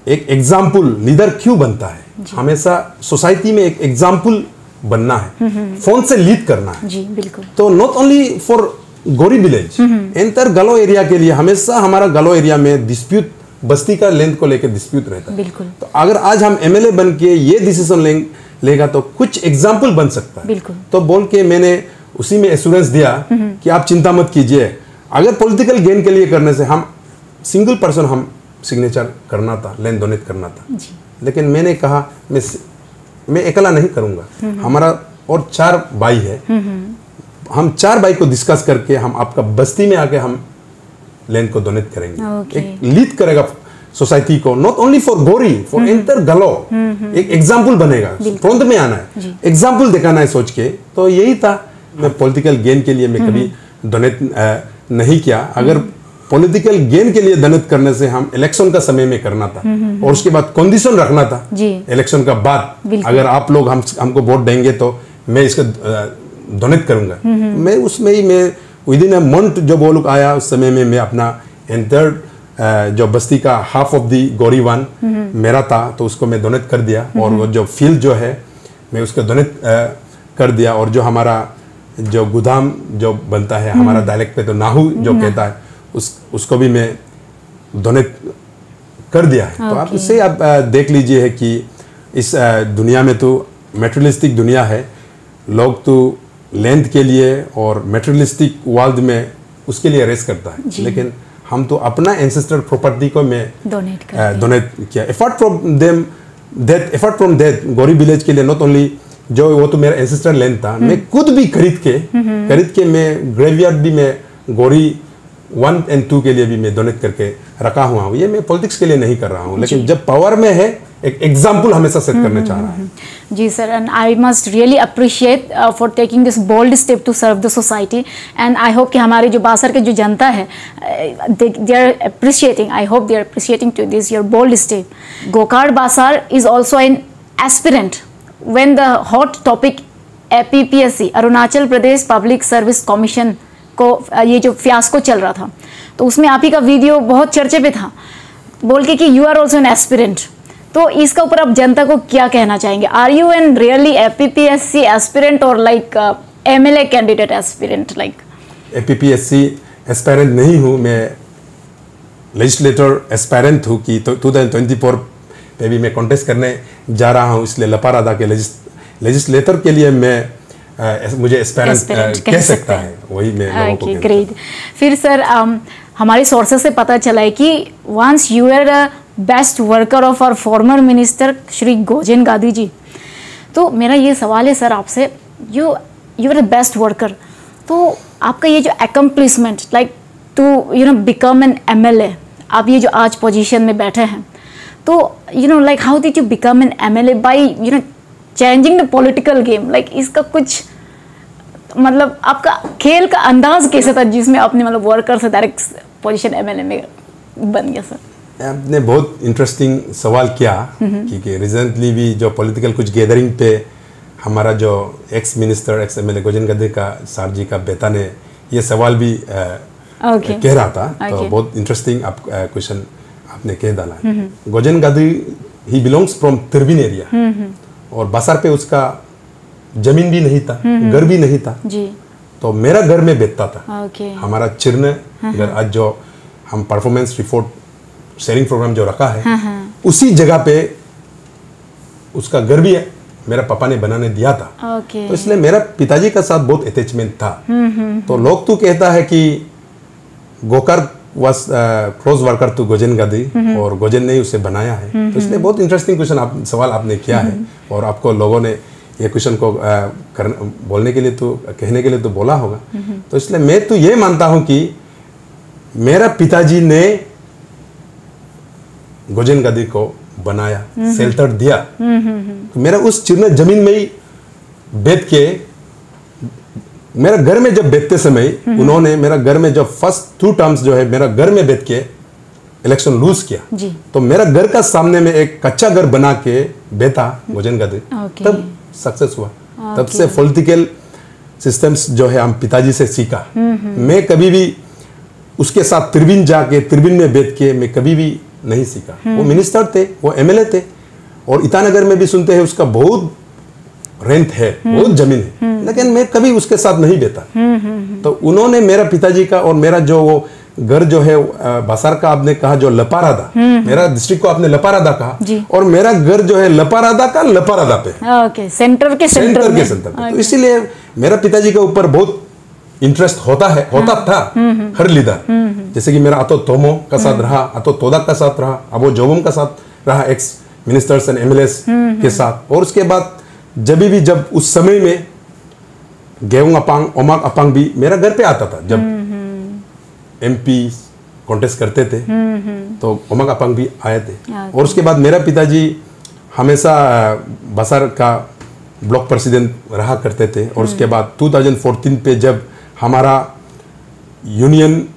एक एग्जाम्पल लीडर क्यों बनता है, हमेशा सोसाइटी में एक एग्जाम्पल बनना है, फोन से लीड करना है जी, बिल्कुल। तो नॉट ओनली फॉर गोरी विलेज, एंटायर गलो एरिया के लिए हमेशा हमारा गलो एरिया में डिस्प्यूट, बस्ती का लेंथ को लेकर डिस्प्यूट रहता है। बिल्कुल। तो अगर आज हम एमएलए बन के ये डिसीजन लेगा तो कुछ एग्जाम्पल बन सकता है। बिल्कुल। तो बोल के मैंने उसी में एश्योरेंस दिया कि आप चिंता मत कीजिए, अगर पॉलिटिकल गेन के लिए करने से हम सिंगल पर्सन हम सिग्नेचर करना था, लैंड डोनेट करना था जी। लेकिन मैंने कहा मैं अकेला नहीं करूंगा, हमारा और 4 भाई है, हम 4 भाई को डिस्कस करके हम आपका बस्ती में आके हम लैंड को डोनेट करेंगे। एक लीड करेगा सोसाइटी को, नॉट ओनली फॉर गोरी, फॉर एंटायर गलो, एक एग्जाम्पल बनेगा, फ्रंट में आना है, एग्जाम्पल दिखाना है सोच के। तो यही था, मैं पॉलिटिकल गेन के लिए मैं कभी डोनेट नहीं किया। अगर पॉलिटिकल गेन के लिए डोनेट करने से हम इलेक्शन का समय में करना था और उसके बाद कंडीशन रखना था इलेक्शन का बाद, अगर आप लोग हमको वोट देंगे तो मैं इसका डोनेट करूंगा। मैं उसमें ही मैं विद इन अ मंथ जो वो लोग आया, उस समय में मैं अपना एंटर जो बस्ती का हाफ ऑफ दी गोरी वन मेरा था, तो उसको मैं डोनेट कर दिया, और वो जो फील्ड जो है मैं उसको डोनेट कर दिया। और जो हमारा जो गोदाम जो बनता है हमारा डायलेक्ट पे तो नाहू जो कहता है, उसको भी मैं डोनेट कर दिया है। तो आप इससे आप देख लीजिए है कि इस दुनिया में तो मेटेरियलिस्टिक दुनिया है, लोग तो लैंड के लिए और मेटेरियलिस्टिक वर्ल्ड में उसके लिए रेस करता है, लेकिन हम तो अपना एंसेस्टर प्रॉपर्टी को मैं डोनेट किया। अपार्ट फ्रॉम दैट गोरी विलेज के लिए नॉट ओनली जो वो तो मेरा एंसेस्टर लैंड था, मैं खुद भी खरीद के मैं ग्रेवयार्ड भी मैं गोरी 1 और 2 के लिए भी मैं डोनेट करके रखा हुआ हूँ। ये मैं पॉलिटिक्स के लिए नहीं कर रहा हूँ, लेकिन जब पावर में है एक एग्जाम्पल हमेशा सेट करना चाह रहा है। जी sir, and I must really appreciate for taking this bold step to serve the society, and I hope कि हमारी जो बासर के जो जनता है they are appreciating, I hope they are appreciating to this your bold step. Gokak Basar is also an aspirant when the hot topic APPSC Arunachal Pradesh public service commission को ये जो फियास्को चल रहा था, तो उसमें आप ही का वीडियो बहुत चर्चे पे था, बोल के कि you are also an aspirant. तो इसका ऊपर आप जनता को क्या कहना चाहेंगे? Are you an really APPSC aspirant और like MLA candidate aspirant? Like APPSC aspirant नहीं हूँ, मैं लेजिस्लेटर एस्पिरेंट हूँ कि 2024 पे भी मैं कॉन्टेस्ट करने जा रहा हूँ, इसलिए लपारादा के लेजिस्लेटर के लिए मैं मुझे एस्पिरेंट कह सकता है, वही मैं लोगों को कहता हूं। फिर सर हमारे सोर्सेस से पता चला है कि once you are a best worker of our former minister Shri Gojen Gadi ji. तो मेरा ये सवाल है सर आपसे, you are the best worker, तो आपका ये जो accomplishment like to become an MLA, आप ये जो आज पोजीशन में बैठे हैं, तो like how did you become an MLA by changing the political game? Like इसका कुछ मतलब आपका खेल का अंदाज कैसे था जिसमें आपने मतलब वर्कर से डायरेक्ट पोजीशन MLA में बन गया? सर आपने बहुत इंटरेस्टिंग सवाल किया, क्योंकि रिसेंटली भी जो पॉलिटिकल कुछ गैदरिंग पे हमारा जो ex minister x MLA Gojen गादी का सार जी का बेटा ने ये सवाल भी कह रहा था, तो बहुत इंटरेस्टिंग आप क्वेश्चन आपने कह डाला। गोजेन गादी he belongs from Tirbin area, और बासर पे उसका जमीन भी नहीं था, घर भी नहीं था जी। तो मेरा घर में बैठता था। हमारा चिरने घर आज जो हम परफॉर्मेंस रिपोर्ट शेयरिंग प्रोग्राम जो रखा है, उसी जगह पे उसका घर भी है, मेरा पापा ने बनाने दिया था। तो इसलिए मेरा पिताजी का साथ बहुत अटैचमेंट था। तो लोग तो कहता है कि Gokar was close worker to Gojen Gadi और गोजेन ने उसे बनाया है। तो इसलिए बहुत इंटरेस्टिंग क्वेश्चन सवाल आपने किया है और आपको लोगों ने ये क्वेश्चन को बोलने के लिए तो कहने के लिए तो बोला होगा। तो इसलिए मैं तो ये मानता हूं कि मेरा पिताजी ने गोजेन गादी को बनाया, शेल्टर दिया। तो मेरा उस चिरने जमीन में ही बैठ के मेरा घर में जब बैठते समय उन्होंने मेरा घर में जब फर्स्ट 2 टर्म्स जो है मेरा घर में बैठ के इलेक्शन लूज किया जी। तो मेरा घर का सामने में एक कच्चा घर बना के बैठा गोजेन गादी, तब सक्सेस हुआ। तब से पॉलिटिकल सिस्टम्स जो है हम पिताजी से सीखा। मैं कभी भी उसके साथ त्रिबिन जाके त्रिबिन में बैठ के मैं कभी भी नहीं सीखा। वो मिनिस्टर थे, वो एमएलए थे और ईटानगर में भी सुनते हैं उसका बहुत रेंट है, बहुत जमीन है, लेकिन मैं कभी उसके साथ नहीं बैठा। तो उन्होंने मेरा पिताजी का और मेरा जो वो घर जो है बासार का आपने कहा जो लपारादा, मेरा डिस्ट्रिक्ट को आपने लपारादा कहा और मेरा घर जो है लपारादा का लपारादा पे, ओके, सेंटर के सेंटर पे। तो इसीलिए मेरा पिताजी के ऊपर बहुत इंटरेस्ट होता था हर लीडर। जैसे कि मेरा अतो तोमो का साथ रहा, अतो तोदा का साथ रहा, अबो जोबम का साथ रहा, एक्स मिनिस्टर्स एंड एमएलएस के साथ। और उसके बाद जब उस समय में गेवंग अपांग, ओमाक अपांग भी मेरा घर पे आता था। जब एमपी कॉन्टेस्ट करते थे तो ओमाक अपांग भी आए थे। और उसके बाद मेरा पिताजी हमेशा बसार का ब्लॉक प्रेसिडेंट रहा करते थे। और उसके बाद 2014 पे जब हमारा union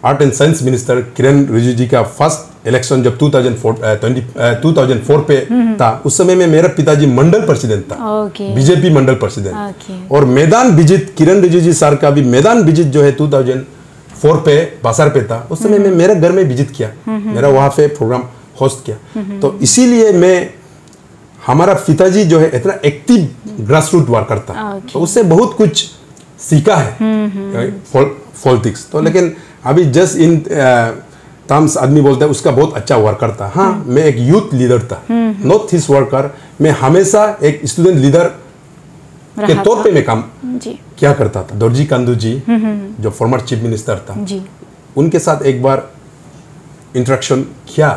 art and science minister Kiren Rijiju ji का फर्स्ट इलेक्शन जब 2004 पे था, उस समय में मेरा पिताजी मंडल प्रेसिडेंट था, बीजेपी मंडल प्रेसिडेंट। और मैदान विजिट किरण रिजिजू सर का भी मैदान विजिट जो है 2004 पे बासार पे था। उस समय में मेरे घर में विजिट किया, मेरा वहां पे प्रोग्राम होस्ट किया। तो इसीलिए मैं हमारा पिताजी जो है इतना एक्टिव ग्रास रूट वर्कर था, तो उससे बहुत कुछ सीखा है पॉलिटिक्स। तो लेकिन अभी जस्ट इन टर्म्स आदमी बोलता है उसका बहुत अच्छा वर्कर था। हाँ, मैं एक यूथ लीडर था, नॉट हिज वर्कर। मैं हमेशा एक स्टूडेंट लीडर के तौर पे मैं काम क्या करता था। दोरजी कांदू जी जो फॉर्मर चीफ मिनिस्टर था, उनके साथ एक बार इंटरेक्शन किया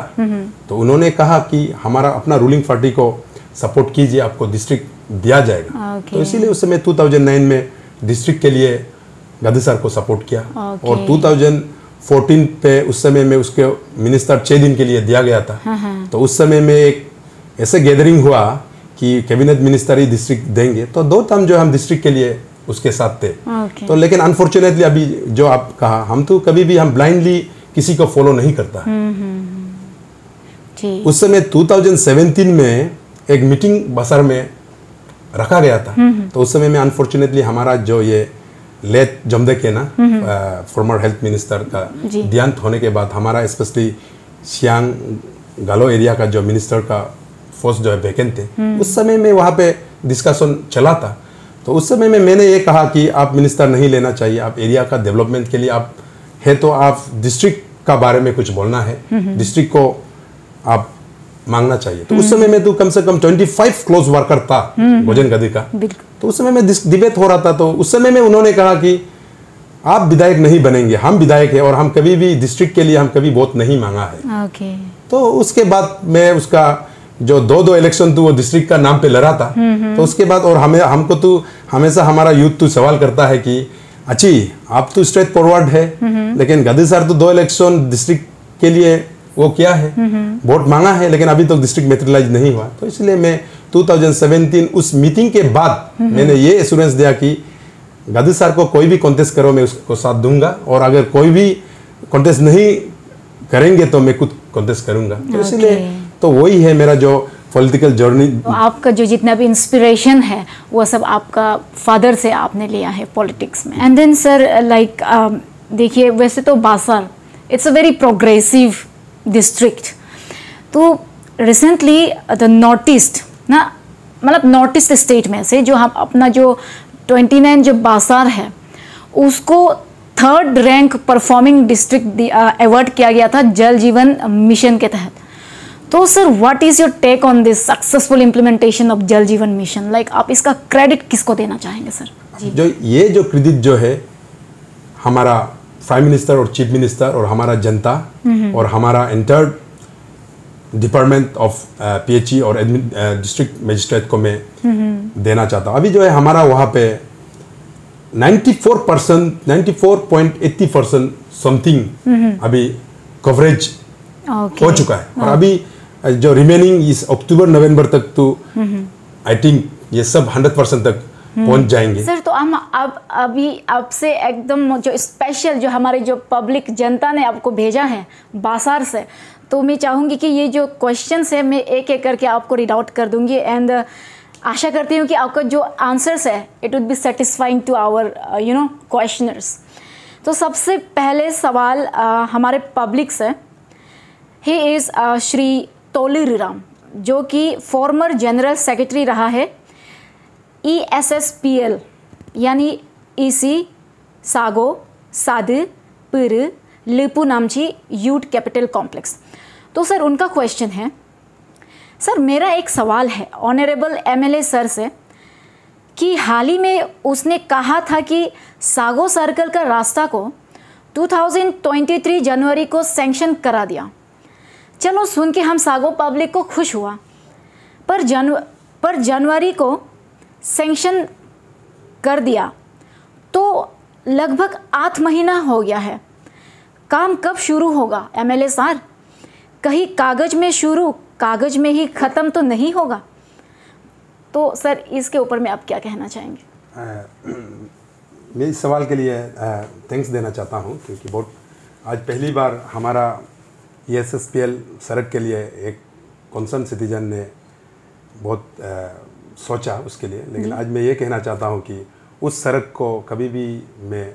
तो उन्होंने कहा कि हमारा अपना रूलिंग पार्टी को सपोर्ट कीजिए, आपको डिस्ट्रिक्ट दिया जाएगा। तो इसीलिए उस समय 2009 में डिस्ट्रिक्ट के लिए गादी सर को सपोर्ट किया। और 2014 पे उस समय में उसके मिनिस्टर 6 दिन के लिए दिया गया था। तो उस समय में एक ऐसे गैदरिंग हुआ कि कैबिनेट मिनिस्टर ही डिस्ट्रिक्ट देंगे, तो 2 टर्म जो हम डिस्ट्रिक्ट के लिए उसके साथ थे। तो लेकिन अनफॉर्चुनेटली अभी जो आप कहा, हम तो कभी भी हम ब्लाइंडली किसी को फॉलो नहीं करता। उस समय 2017 में एक मीटिंग बसार में रखा गया था। तो उस समय में अनफॉर्चुनेटली हमारा जो ये लेट जमदे के ना फॉर्मर हेल्थ मिनिस्टर का देहांत होने के बाद हमारा स्पेशली सियांग गालो एरिया का जो मिनिस्टर का पोस्ट जो है वैकेंट थे, उस समय में वहाँ पे डिस्कशन चला था। तो उस समय में मैंने ये कहा कि आप मिनिस्टर नहीं लेना चाहिए, आप एरिया का डेवलपमेंट के लिए आप है तो आप डिस्ट्रिक्ट का बारे में कुछ बोलना है, डिस्ट्रिक्ट को आप मांगना चाहिए। तो उस समय में तो कम से कम 25 क्लोज वर्कर था गोजेन गादी का। तो उस समय में डिबेट हो रहा था। तो उस समय में उन्होंने कहा कि आप विधायक नहीं बनेंगे, हम विधायक हैं और हम कभी भी डिस्ट्रिक्ट के लिए हम कभी वोट नहीं मांगा है। तो उसके बाद मैं उसका जो 2 इलेक्शन तो वो डिस्ट्रिक्ट का नाम पे लड़ा था। तो उसके बाद और हमको तो हमेशा हमारा यूथ तो सवाल करता है कि अच्छी आप तो स्ट्रेट फॉरवर्ड है, लेकिन गादी सर तो 2 इलेक्शन डिस्ट्रिक्ट के लिए वो क्या है, वोट मांगा है, लेकिन अभी तक डिस्ट्रिक्ट मैटेरियलाइज नहीं हुआ। तो इसलिए मैं 2017 उस मीटिंग के बाद मैंने ये एश्योरेंस दिया कि गादी सर को कोई भी कॉन्टेस्ट करो मैं उसको साथ दूंगा, और अगर कोई भी कॉन्टेस्ट नहीं करेंगे तो मैं खुद कॉन्टेस्ट करूंगा। तो इसलिए तो वही है मेरा जो पॉलिटिकल जर्नी। तो आपका जो जितना भी इंस्पिरेशन है वो सब आपका फादर से आपने लिया है पॉलिटिक्स में। एंड देन सर लाइक देखिए, वैसे तो Basar it's a very progressive district. तो रिसेंटली द नॉर्थ ईस्ट ना, मतलब नॉर्थ ईस्ट स्टेट में से जो हम अपना जो 29 जो बासार है उसको 3rd rank performing district award किया गया था जल जीवन मिशन के तहत। तो sir what is your take on this successful implementation of Jal Jeevan mission? Like आप इसका क्रेडिट किसको देना चाहेंगे सर? जो ये जो क्रेडिट जो है हमारा प्राइम मिनिस्टर और चीफ मिनिस्टर और हमारा जनता और हमारा इंटर डिपार्टमेंट ऑफ पीएचई और डिस्ट्रिक्ट मजिस्ट्रेट को मैं देना चाहता हूँ। अभी जो है हमारा वहाँ पे 94.80% समथिंग अभी कवरेज हो चुका है। और अभी जो रिमेनिंग इस अक्टूबर नवंबर तक तो आई थिंक ये सब 100% तक पहुंच जाएंगे। सर तो हम अब अभी आपसे एकदम जो स्पेशल जो हमारे जो पब्लिक जनता ने आपको भेजा है बासार से, तो मैं चाहूँगी कि ये जो क्वेश्चंस है मैं एक एक करके आपको रीड आउट कर दूंगी एंड आशा करती हूँ कि आपका जो आंसर्स है it would be satisfying to our questioners. तो सबसे पहले सवाल हमारे पब्लिक से, ही इज़ श्री तोलिराम जो कि फॉर्मर जनरल सेक्रेटरी रहा है ESSPL यानी EC सागो सादु पुरु लिपु नामची यूथ कैपिटल कॉम्प्लेक्स। तो सर उनका क्वेश्चन है, सर मेरा एक सवाल है ऑनरेबल MLA सर से कि हाल ही में उसने कहा था कि सागो सर्कल का रास्ता को 2023 जनवरी को सैंक्शन करा दिया। चलो सुन के हम सागो पब्लिक को खुश हुआ, पर जनवरी को सैंक्शन कर दिया तो लगभग 8 महीना हो गया है। काम कब शुरू होगा MLA सर? कहीं कागज में शुरू कागज में ही ख़त्म तो नहीं होगा? तो सर इसके ऊपर में आप क्या कहना चाहेंगे? मैं इस सवाल के लिए थैंक्स देना चाहता हूं क्योंकि बहुत आज पहली बार हमारा ESSPL सड़क के लिए एक कॉन्सर्न सिटीजन ने बहुत सोचा उसके लिए। लेकिन आज मैं ये कहना चाहता हूं कि उस सड़क को कभी भी मैं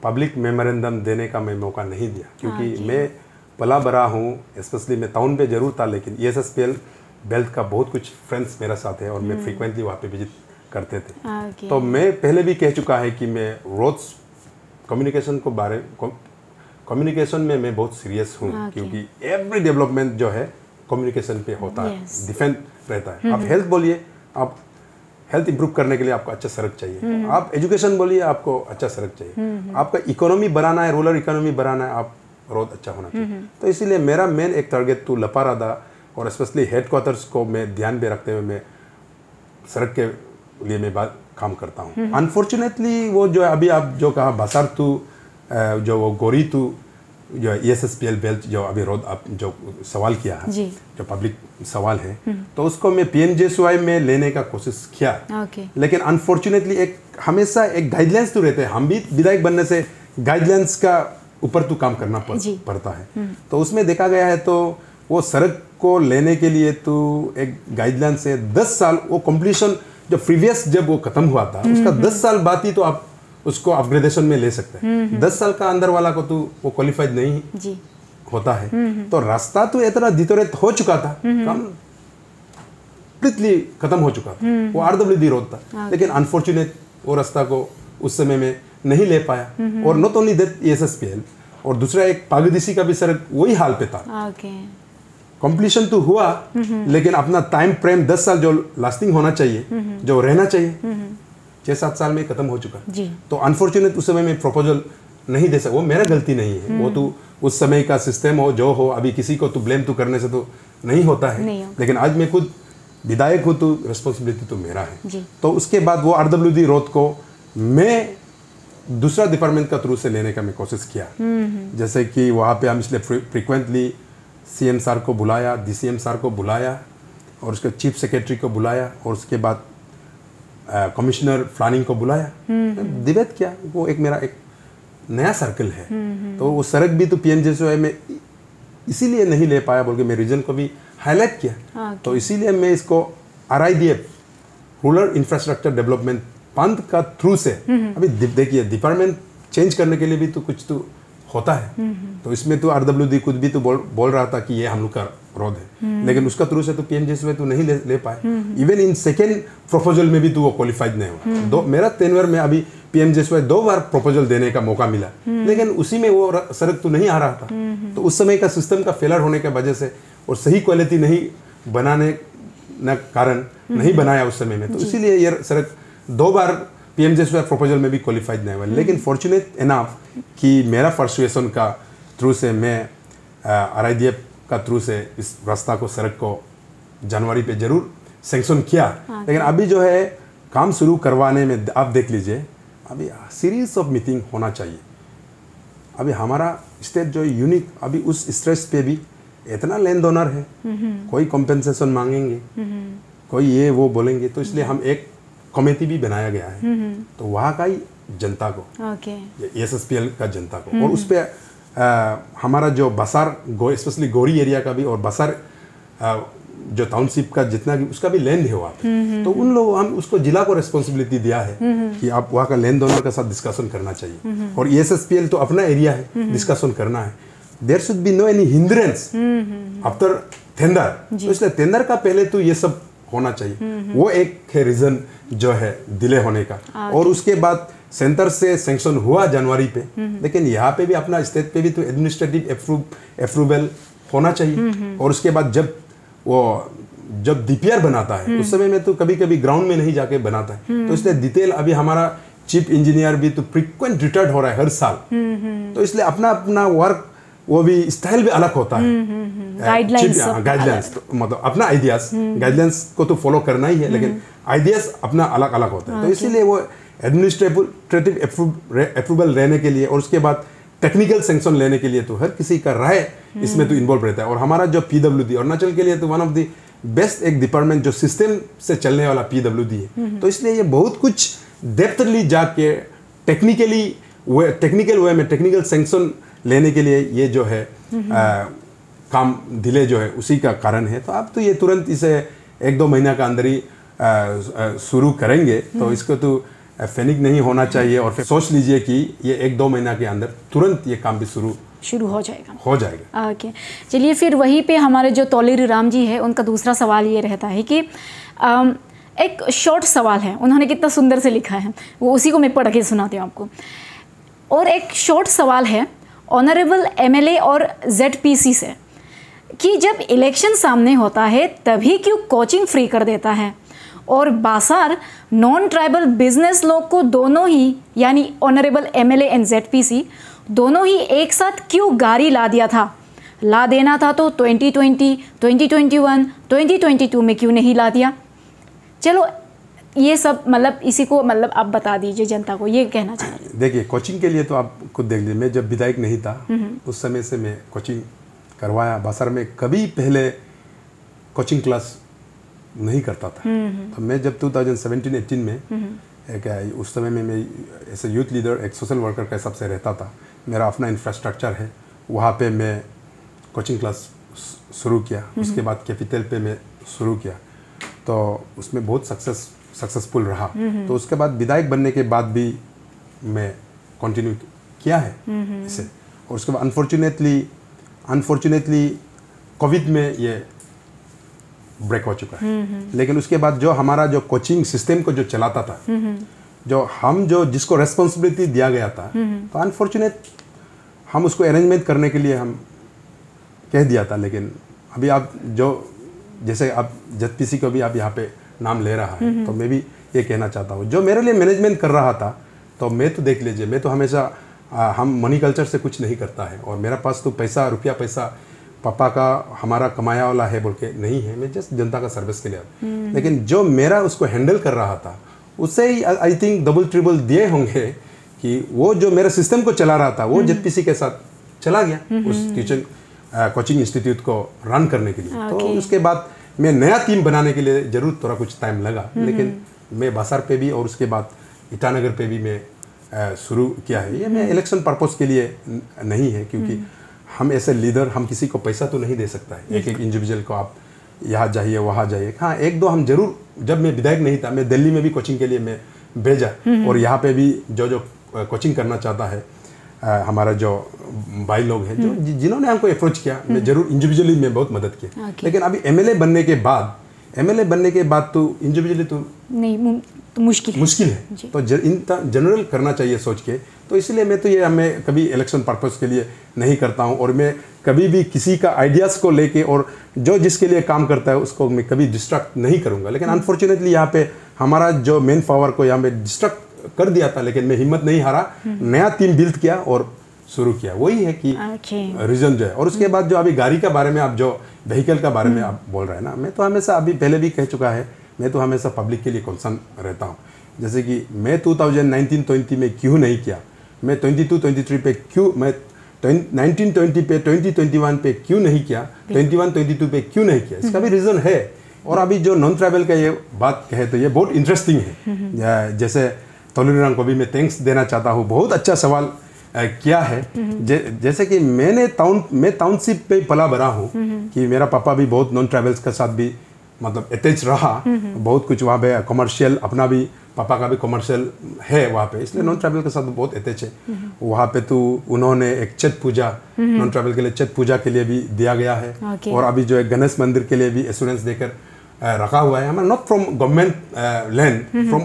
पब्लिक मेमोरेंडम देने का मैं मौका नहीं दिया क्योंकि मैं पला बड़ा हूँ, स्पेशली मैं टाउन पे जरूर था लेकिन ESSPL बेल्ट का बहुत कुछ फ्रेंड्स मेरा साथ है और मैं फ्रीक्वेंटली वहाँ पे विजिट करते थे। तो मैं पहले भी कह चुका है कि मैं रोड्स कम्युनिकेशन कम्युनिकेशन में मैं बहुत सीरियस हूँ क्योंकि एवरी डेवलपमेंट जो है कम्युनिकेशन पे होता है, डिफेंड रहता है। आप हेल्थ बोलिए, आप हेल्थ इंप्रूव करने के लिए आपको अच्छा सड़क चाहिए, आप एजुकेशन बोलिए आपको अच्छा सड़क चाहिए, आपका इकोनॉमी बढ़ाना है, रूरल इकोनॉमी बढ़ाना है, आप रोड अच्छा होना चाहिए। तो इसीलिए मेरा मेन एक टारगेट तो लपारादा और स्पेशली हेडक्वार्टर्स को मैं ध्यान में रखते हुए मैं सड़क के लिए मैं काम करता हूँ। अनफॉर्चुनेटली वो जो अभी आप जो कहा बासार टू जो वो गोरी टू जो ESSPL बेल्ट जो अभी रोड आप जो सवाल किया है जो पब्लिक सवाल है तो उसको मैं PMJSY में लेने का कोशिश किया। लेकिन अनफॉर्चुनेटली एक हमेशा एक गाइडलाइंस तो रहते हैं, हम भी विधायक बनने से गाइडलाइंस का ऊपर तो काम करना पड़ता है। तो उसमें देखा गया है तो वो सड़क को लेने के लिए तो एक गाइडलाइन से 10 साल वो कंप्लीशन जो प्रीवियस जब वो खत्म हुआ था उसका 10 साल बाद ही तो आप उसको अपग्रेडेशन में ले सकते हैं। 10 साल का अंदर वाला को तो वो क्वालिफाइड नहीं होता है। तो रास्ता तो इतना डिटोरेट हो चुका था, कंप्लीटली खत्म हो चुका था, वो RWD रोड था। लेकिन अनफॉर्चुनेट वो रास्ता को उस समय में नहीं ले पाया। और नॉट ओनली दैट ESSPL और दूसरा एक पागदीसी का भी सड़क वही हाल पे था। कंप्लीशन तो हुआ लेकिन अपना टाइम फ्रेम 10 साल जो लास्टिंग होना चाहिए, जो रहना चाहिए, 6-7 साल में खत्म हो चुका। तो अनफॉर्चुनेट उस समय में प्रपोजल नहीं दे सका, वो मेरा गलती नहीं है, वो तो उस समय का सिस्टम हो जो हो, अभी किसी को तो ब्लेम तो करने से तो नहीं होता है। लेकिन आज मैं खुद विधायक हूँ तो रिस्पॉन्सिबिलिटी तो मेरा है। तो उसके बाद वो RWD रोड को मैं दूसरा डिपार्टमेंट का थ्रू से लेने का मैं कोशिश किया। जैसे कि वहाँ पे हम इसलिए फ्रिक्वेंटली CM सर को बुलाया, DCM सर को बुलाया और उसके चीफ सेक्रेटरी को बुलाया और उसके बाद कमिश्नर प्लानिंग को बुलाया, डिबेट किया। वो एक मेरा एक नया सर्कल है तो वो सड़क भी तो PMJSY में इसीलिए नहीं ले पाया बोल के मैं रीजन को भी हाईलाइट किया। तो इसीलिए मैं इसको RIDF रूरल इंफ्रास्ट्रक्चर डेवलपमेंट पंथ का थ्रू से अभी देखिए डिपार्टमेंट चेंज करने के लिए भी तो कुछ तो होता है। तो इसमें तो RWD खुद भी तो बोल रहा था कि ये हम लोग का रोड है, लेकिन उसका थ्रू से तो PMJSY तो नहीं ले पाए। इवन इन सेकेंड प्रपोजल में भी तो वो क्वालिफाइड नहीं हुआ। मेरा टेन्योर में अभी PMJSY 2 बार प्रपोजल देने का मौका मिला लेकिन उसी में वो सड़क तो नहीं आ रहा था। तो उस समय का सिस्टम का फेलर होने की वजह से और सही क्वालिटी नहीं बनाने न कारण नहीं बनाया उस समय में। तो इसीलिए ये सड़क 2 बार PMJSY प्रोपोजल में भी क्वालिफाइड नहीं हुआ, लेकिन फॉर्चुनेट इनफ कि मेरा परसुएशन का थ्रू से मैं RIDF का थ्रू से इस रास्ता को, सड़क को जनवरी पे जरूर सेंक्शन किया। लेकिन अभी जो है काम शुरू करवाने में आप देख लीजिए, अभी सीरीज ऑफ मीटिंग होना चाहिए। अभी हमारा स्टेट जो यूनिक अभी उस स्ट्रेस पे भी इतना लेन डोनर है, कोई कॉम्पेंसेशन मांगेंगे, कोई ये वो बोलेंगे, तो इसलिए हम एक कमेटी भी बनाया गया है, तो वहाँ का ही जनता को, SSPL का जनता को, और उस पर हमारा जो बसार स्पेशली गोरी एरिया का भी और बसार जो टाउनशिप का जितना भी उसका भी लैंड है वहाँ पे, तो उन लोगों हम उसको जिला को रिस्पॉन्सिबिलिटी दिया है कि आप वहाँ का लैंड डोनर के साथ डिस्कशन करना चाहिए, और SSPL तो अपना एरिया है, डिस्कशन करना है। There should be no any hindrance after tender, तो इसलिए टेंडर का पहले तो ये सब होना चाहिए। वो एक है रीजन जो है डिले होने का। और उसके बाद सेंटर से सैंक्शन हुआ जनवरी पे, लेकिन यहाँ पे भी अपना स्टेट पे भी तो एडमिनिस्ट्रेटिव अप्रूवल होना चाहिए। और उसके बाद जब DPR बनाता है उस समय में तो कभी कभी ग्राउंड में नहीं जाके बनाता है, तो इसलिए डिटेल अभी हमारा चीफ इंजीनियर भी तो फ्रीक्वेंट रिटायर्ड हो रहा है हर साल, तो इसलिए अपना अपना वर्क वो भी स्टाइल भी अलग होता है। गाइडलाइंस मतलब अपना आइडियाज, गाइडलाइंस को तो फॉलो करना ही है, लेकिन आइडियाज अपना अलग अलग होता है। तो इसीलिए वो एडमिनिस्ट्रेटिव अप्रूवल रहने के लिए और उसके बाद टेक्निकल सैंक्शन लेने के लिए तो हर किसी का राय इसमें तो इन्वॉल्व रहता है। और हमारा जो PWD अरुणाचल के लिए तो वन ऑफ द बेस्ट एक डिपार्टमेंट जो सिस्टम से चलने वाला PWD है, तो इसलिए ये बहुत कुछ डेप्थली जाके टेक्निकल वे में टेक्निकल सैंक्शन लेने के लिए ये जो है काम डिले जो है उसी का कारण है। तो आप तो ये तुरंत इसे 1-2 महीना का अंदर ही शुरू करेंगे, तो इसको तो पैनिक नहीं होना चाहिए। और फिर सोच लीजिए कि ये 1-2 महीना के अंदर तुरंत ये काम भी शुरू हो जाएगा। ओके, चलिए फिर वहीं पे हमारे जो तौलीर राम जी है उनका दूसरा सवाल ये रहता है कि एक शॉर्ट सवाल है, उन्होंने कितना सुंदर से लिखा है, वो उसी को मैं पढ़ के सुनाती हूँ आपको। और एक शॉर्ट सवाल है ऑनरेबल MLA और ZPC से कि जब इलेक्शन सामने होता है तभी क्यों कोचिंग फ्री कर देता है, और बासार नॉन ट्राइबल बिजनेस लोग को दोनों ही यानी ऑनरेबल MLA एंड ZPC दोनों ही एक साथ क्यों गाड़ी ला दिया था? ला देना था तो 2020, 2021, 2022 में क्यों नहीं ला दिया? चलो ये सब मतलब इसी को मतलब आप बता दीजिए जनता को, ये कहना चाह रहे हैं। देखिए कोचिंग के लिए तो आप खुद देख लीजिए, मैं जब विधायक नहीं था उस समय से मैं कोचिंग करवाया। बासार में कभी पहले कोचिंग क्लास नहीं करता था। तो मैं जब 2017-18 में उस समय में मैं ऐसे यूथ लीडर एक सोशल वर्कर के हिसाब से रहता था, मेरा अपना इंफ्रास्ट्रक्चर है, वहाँ पे मैं कोचिंग क्लास शुरू किया। उसके बाद कैपिटल पे मैं शुरू किया, तो उसमें बहुत सक्सेसफुल रहा। तो उसके बाद विधायक बनने के बाद भी मैं कंटिन्यू किया है इसे। और उसके बाद अनफॉर्चुनेटली कोविड में ये ब्रेक हो चुका है। लेकिन उसके बाद जो हमारा जो कोचिंग सिस्टम को जो चलाता था, जो जिसको रेस्पॉन्सिबिलिटी दिया गया था, तो अनफॉर्चुनेट हम उसको अरेंजमेंट करने के लिए हम कह दिया था। लेकिन अभी आप जैसे आप ZPC को भी आप यहाँ पे नाम ले रहा है, तो मैं भी ये कहना चाहता हूँ, जो मेरे लिए मैनेजमेंट कर रहा था, तो मैं तो देख लीजिए, मैं तो हमेशा हम मनी कल्चर से कुछ नहीं करता है, और मेरा पास तो रुपया पैसा पापा का हमारा कमाया वाला है बोल के नहीं है, मैं जस्ट जनता का सर्विस के लिए। लेकिन जो मेरा उसको हैंडल कर रहा था उससे ही आई थिंक डबल ट्रिबल दिए होंगे कि वो जो मेरे सिस्टम को चला रहा था वो ZPC के साथ चला गया उस कोचिंग इंस्टीट्यूट को रन करने के लिए। तो उसके बाद मैं नया टीम बनाने के लिए जरूर थोड़ा कुछ टाइम लगा, लेकिन मैं बासार पे भी और उसके बाद ईटानगर पे भी मैं शुरू किया है। ये मैं इलेक्शन पर्पस के लिए नहीं है, क्योंकि हम ऐसे लीडर हम किसी को पैसा तो नहीं दे सकता है, एक इंडिविजुअल को आप यहाँ जाइए वहाँ जाइए। हाँ, 1-2 हम जरूर, जब मैं विधायक नहीं था मैं दिल्ली में भी कोचिंग के लिए मैं भेजा, और यहाँ पे भी जो कोचिंग करना चाहता है हमारा जो भाई लोग हैं जिन्होंने हमको अप्रोच किया, मैं जरूर इंडिविजुअली मैं बहुत मदद किया। लेकिन अभी MLA बनने के बाद तो इंडिविजुअली तो नहीं, तो मुश्किल है। तो जनरल करना चाहिए सोच के। तो इसलिए मैं तो ये मैं कभी इलेक्शन पर्पस के लिए नहीं करता हूँ, और मैं कभी भी किसी का आइडियाज़ को लेके और जो जिसके लिए काम करता है उसको मैं कभी डिस्ट्रैक्ट नहीं करूँगा। लेकिन अनफॉर्चुनेटली यहाँ पे हमारा जो मेन पावर को यहाँ पे डिस्ट्रैक्ट कर दिया था, लेकिन मैं हिम्मत नहीं हारा, नया टीम बिल्ड किया और शुरू किया। वही है कि रीजन जो है। और उसके बाद जो अभी गाड़ी के बारे में आप जो व्हीकल का बारे में आप बोल रहे हैं ना, मैं तो हमेशा अभी पहले भी कह चुका है, मैं तो हमेशा पब्लिक के लिए कंसर्न रहता हूँ। जैसे कि मैं 2019-20 में क्यों नहीं किया, मैं 22-23 पे क्यों, मैं 19-20 पे 20-21 पे क्यों नहीं किया, 21-22 पे क्यों नहीं किया, इसका भी रीज़न है। और अभी जो नॉन ट्रैवल का ये बात कहे तो ये बहुत इंटरेस्टिंग है। जैसे तोलुरंग को भी मैं थैंक्स देना चाहता हूँ, बहुत अच्छा सवाल किया है। जैसे कि मैं टाउनशिप पे पला बड़ा हूँ कि मेरा पापा भी बहुत नॉन ट्रैवल्स के साथ भी मतलब अटैच रहा, बहुत कुछ वहाँ पे कमर्शियल, अपना भी पापा का भी कमर्शियल है वहाँ पे, इसलिए नॉन ट्रैवल के साथ बहुत अटैच है। वहाँ पे तो उन्होंने एक छठ पूजा, नॉन ट्रैवल के लिए छठ पूजा के लिए भी दिया गया है। और अभी जो है गणेश मंदिर के लिए भी एश्योरेंस देकर रखा हुआ है हमारा, not from government land, from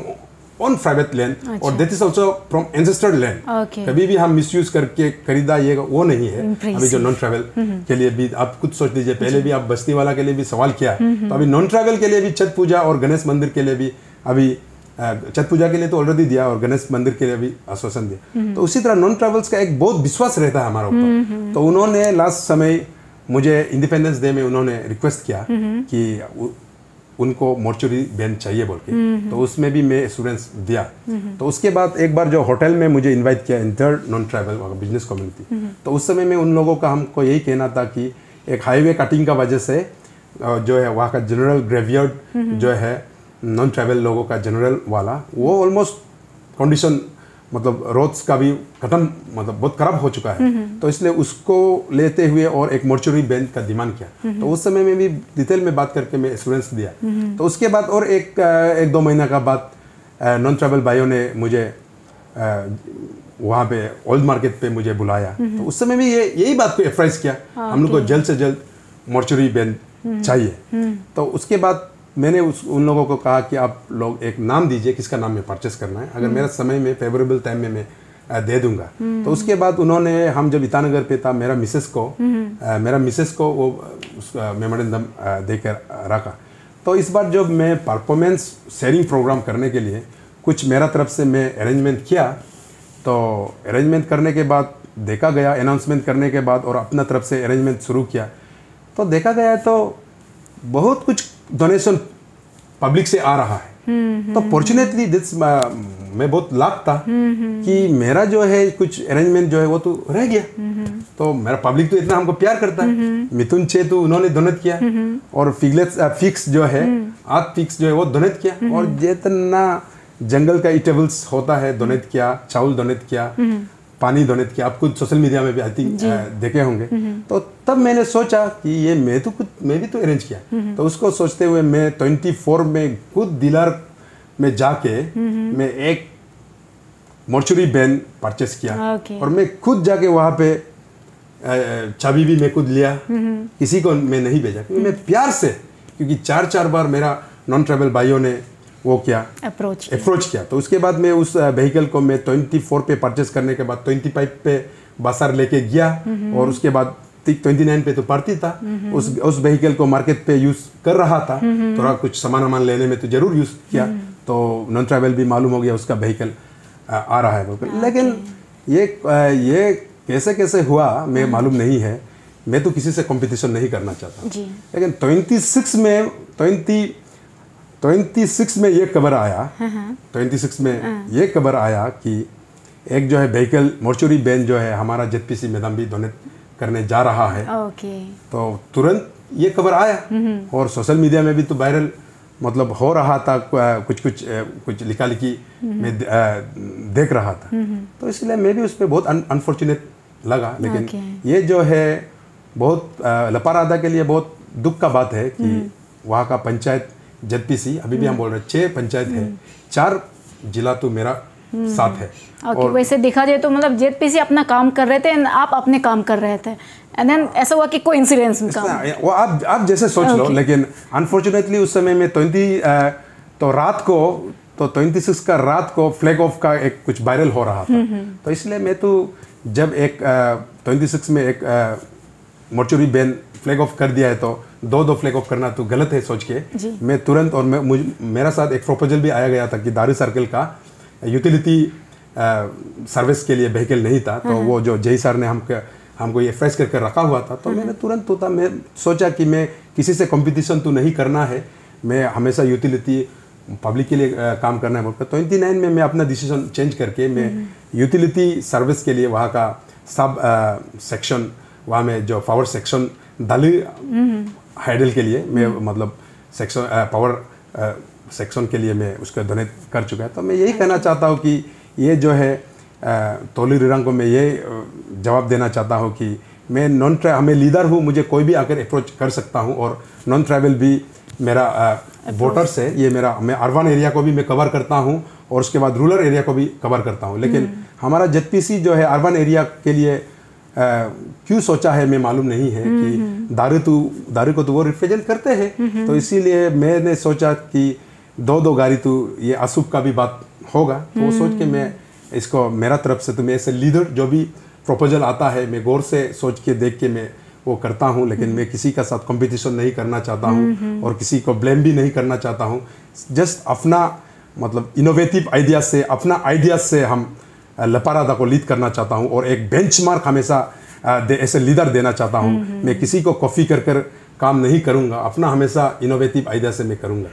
on private land, और that is also from ancestor land. कभी भी हम मिसयूज करके खरीदा ये वो नहीं है। अभी जो नॉन ट्रैवल के लिए भी आप खुद सोच लीजिए, पहले भी आप बस्ती वाला के लिए भी सवाल किया, तो अभी नॉन ट्रैवल के लिए भी छठ पूजा और गणेश मंदिर के लिए भी अभी छठ पूजा के लिए तो ऑलरेडी दिया और गणेश मंदिर के लिए भी आश्वासन दिया। तो उसी तरह नॉन ट्रैवल्स का एक बहुत विश्वास रहता है हमारा ऊपर। तो उन्होंने लास्ट समय मुझे इंडिपेंडेंस डे में उन्होंने रिक्वेस्ट किया कि उनको मॉर्चुरी बैन चाहिए बोल के, तो उसमें भी मैं एश्योरेंस दिया। तो उसके बाद एक बार जो होटल में मुझे इनवाइट किया inter non travel business community, तो उस समय में उन लोगों का हमको यही कहना था कि एक हाईवे कटिंग का वजह से जो है वहाँ का जनरल ग्रेवयार्ड जो है नॉन ट्रैवल लोगों का जनरल वाला, वो ऑलमोस्ट कंडीशन मतलब रोड्स का भी खत्म, मतलब बहुत खराब हो चुका है। तो इसलिए उसको लेते हुए और एक मॉर्चुरी बैंड का डिमांड किया। तो उस समय में भी डिटेल में बात करके मैं एश्योरेंस दिया। तो उसके बाद और एक दो महीना का बाद नॉन ट्रैवल भाइयों ने मुझे वहाँ पे ओल्ड मार्केट पे मुझे बुलाया। तो उस समय भी यही बात को एप्राइज किया, हम लोग को जल्द से जल्द मॉर्चुरी बैंड चाहिए। तो उसके बाद मैंने उन लोगों को कहा कि आप लोग एक नाम दीजिए किसका नाम में परचेस करना है, अगर मेरा समय में फेवरेबल टाइम में मैं दे दूंगा। तो उसके बाद उन्होंने, हम जब ईटानगर पे था, मेरा मिसेस को वो मेमोरेंडम देकर रखा। तो इस बार जब मैं परफॉर्मेंस शेयरिंग प्रोग्राम करने के लिए कुछ मेरा तरफ से मैं अरेंजमेंट किया, तो अरेंजमेंट करने के बाद देखा गया, अनाउंसमेंट करने के बाद और अपना तरफ से अरेंजमेंट शुरू किया, तो देखा गया तो बहुत कुछ डोनेशन पब्लिक से आ रहा है। तो फॉर्चुनेटली दिस मैं बहुत लाख था कि मेरा जो है कुछ अरेंजमेंट जो है वो तो रह गया। तो मेरा पब्लिक तो इतना हमको प्यार करता है। मिथुन चेतु उन्होंने डोनेट किया, और फिक्स जो है आर्ट फिक्स जो है वो डोनेट किया, और जितना जंगल का ईटेबल्स होता है डोनेट किया, चावल डोनेट किया, पानी डोनेट किया। आप कुछ सोशल मीडिया में भी आई थिंक देखे होंगे। तो तब मैंने सोचा कि ये मैं भी तो अरेंज किया। तो उसको सोचते हुए मैं 24 में खुद दिलार में जाके मैं एक मॉर्चुरी बैन परचेस किया, और मैं खुद जाके वहाँ पे चाबी भी मैं खुद लिया, किसी को मैं नहीं भेजा, क्योंकि मैं प्यार से, क्योंकि 4 बार मेरा नॉन ट्रैवल भाइयों ने वो क्या अप्रोच किया। तो उसके बाद मैं उस व्हीकल को मैं 24 पे परचेस करने के बाद 25 पे बाजार लेके गया, और उसके बाद 29 पे तो पड़ती था। उस व्हीकल को मार्केट पे यूज कर रहा था, थोड़ा कुछ सामान लेने में तो जरूर यूज किया। तो नॉन ट्रैवल भी मालूम हो गया उसका व्हीकल आ रहा है। लेकिन ये कैसे हुआ मैं मालूम नहीं है, मैं तो किसी से कंपटीशन नहीं करना चाहता। लेकिन 26 में ये खबर आया, 26 में ये खबर आया कि एक जो है व्हीकल मॉर्चुरी बैन जो है हमारा जेडपीसी मैदान भी डोनेट करने जा रहा है। तो तुरंत ये खबर आया, और सोशल मीडिया में भी तो वायरल मतलब हो रहा था, कुछ लिखा लिखी में देख रहा था। तो इसलिए मैं भी उस पर बहुत अनफॉर्चुनेट लगा। लेकिन ये जो है बहुत लपारादा के लिए बहुत दुख का बात है कि वहाँ का पंचायत जेडपीसी, अभी भी हम बोल रहे हैं 6 पंचायत है, 4 जिला तो मेरा साथ है। और वैसे देखा जाए तो मतलब जेडपीसी अपना काम कर रहे थे, आप अपने काम कर रहे थे, एंड देन ऐसा हुआ कि कोई इंसिडेंस में काम वो आप जैसे सोच लो। लेकिन अनफॉर्चुनेटली उस समय में 26 का रात को फ्लैग ऑफ का एक कुछ वायरल हो रहा था। तो इसलिए मैं तो जब एक 26 में एक मॉर्चुरी बैन फ्लैग ऑफ कर दिया है, तो दो फ्लैग ऑफ करना तो गलत है सोच के मैं तुरंत, और मेरा साथ एक प्रपोजल भी आया गया था कि दारू सर्कल का यूटिलिटी सर्विस के लिए व्हीकल नहीं था, तो वो जो जय सर ने हमको ये फ्रेश करके रखा हुआ था, तो मैंने तुरंत होता मैं सोचा कि मैं किसी से कंपटीशन तो नहीं करना है, मैं हमेशा यूटिलिटी पब्लिक के लिए काम करना है बोलकर 29 में मैं अपना डिसीजन चेंज करके मैं यूटिलिटी सर्विस के लिए वहाँ का सब सेक्शन, वहाँ में जो पावर सेक्शन दली हाइडल के लिए मैं मतलब सेक्शन पावर सेक्शन के लिए मैं उसका डोनेट कर चुका है। तो मैं यही कहना चाहता हूँ कि ये जो है तोली रिरंग को मैं ये जवाब देना चाहता हूँ कि मैं हमें लीडर हूँ, मुझे कोई भी आकर अप्रोच कर सकता हूँ, और नॉन ट्रैवल भी मेरा वोटर्स है, ये मेरा मैं अर्बन एरिया को भी मैं कवर करता हूँ और उसके बाद रूरल एरिया को भी कवर करता हूँ। लेकिन हमारा ZPC जो है अर्बन एरिया के लिए क्यों सोचा है मैं मालूम नहीं है कि दारू को तो वो रिप्रेजेंट करते हैं, तो इसीलिए मैंने सोचा कि दो गाड़ी तो ये अशुभ का भी बात होगा, तो वो सोच के मैं इसको मेरा तरफ से तो मैं ऐसे लीडर जो भी प्रपोजल आता है मैं गौर से सोच के देख के मैं वो करता हूँ, लेकिन मैं किसी का साथ कंपटीशन नहीं करना चाहता हूँ और किसी को ब्लेम भी नहीं करना चाहता हूँ। जस्ट अपना मतलब इनोवेटिव आइडिया से, अपना आइडिया से हम लपारादा को लीड करना चाहता हूँ और एक बेंचमार्क हमेशा ऐसे लीडर देना चाहता हूँ। मैं किसी को कॉपी कर काम नहीं करूंगा, अपना हमेशा इनोवेटिव आइडिया से मैं करूंगा।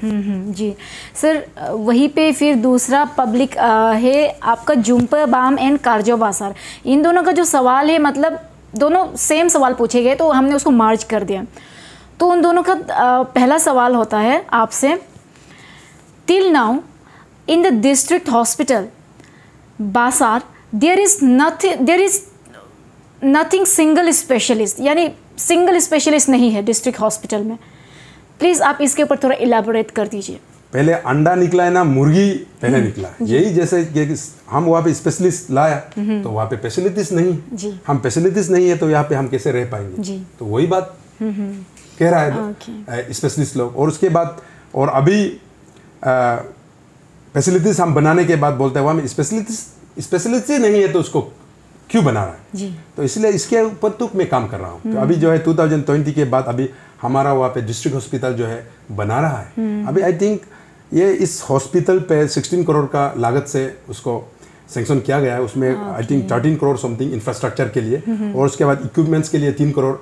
जी सर, वहीं पे फिर दूसरा पब्लिक है आपका जुम्पर बाम एंड कारजो बासार। इन दोनों का जो सवाल है, मतलब दोनों सेम सवाल पूछे गए तो हमने उसको मार्ज कर दिया। तो उन दोनों का पहला सवाल होता है आपसे, till now in the district hospital Basar there is nothing single specialist, यानी सिंगल स्पेशलिस्ट नहीं है डिस्ट्रिक्ट हॉस्पिटल में। प्लीज आप इसके ऊपर थोड़ा इलाबोरेट कर दीजिए। पहले अंडा निकला है ना, मुर्गी पहले निकला, यही जैसे कि हम वहाँ पे स्पेशलिस्ट लाया तो वहाँ पे फैसिलिटीज नहीं, हम फैसिलिटीज नहीं है तो यहाँ पे हम कैसे रह पाएंगे, तो वही बात कह रहा है स्पेशलिस्ट लोग। और उसके बाद और अभी फैसिलिटीज हम बनाने के बाद बोलते हैं वहाँ में स्पेशलिस्ट ही नहीं है तो उसको क्यों बना रहा है, तो इसलिए इसके ऊपर तो मैं काम कर रहा हूँ। तो अभी जो है 2020 के बाद अभी हमारा वहाँ पे डिस्ट्रिक्ट हॉस्पिटल जो है बना रहा है। अभी आई थिंक ये इस हॉस्पिटल पे 16 करोड़ का लागत से उसको सैंक्शन किया गया है, उसमें I think 13 crore something infrastructure के लिए और उसके बाद इक्विपमेंट्स के लिए 3 करोड़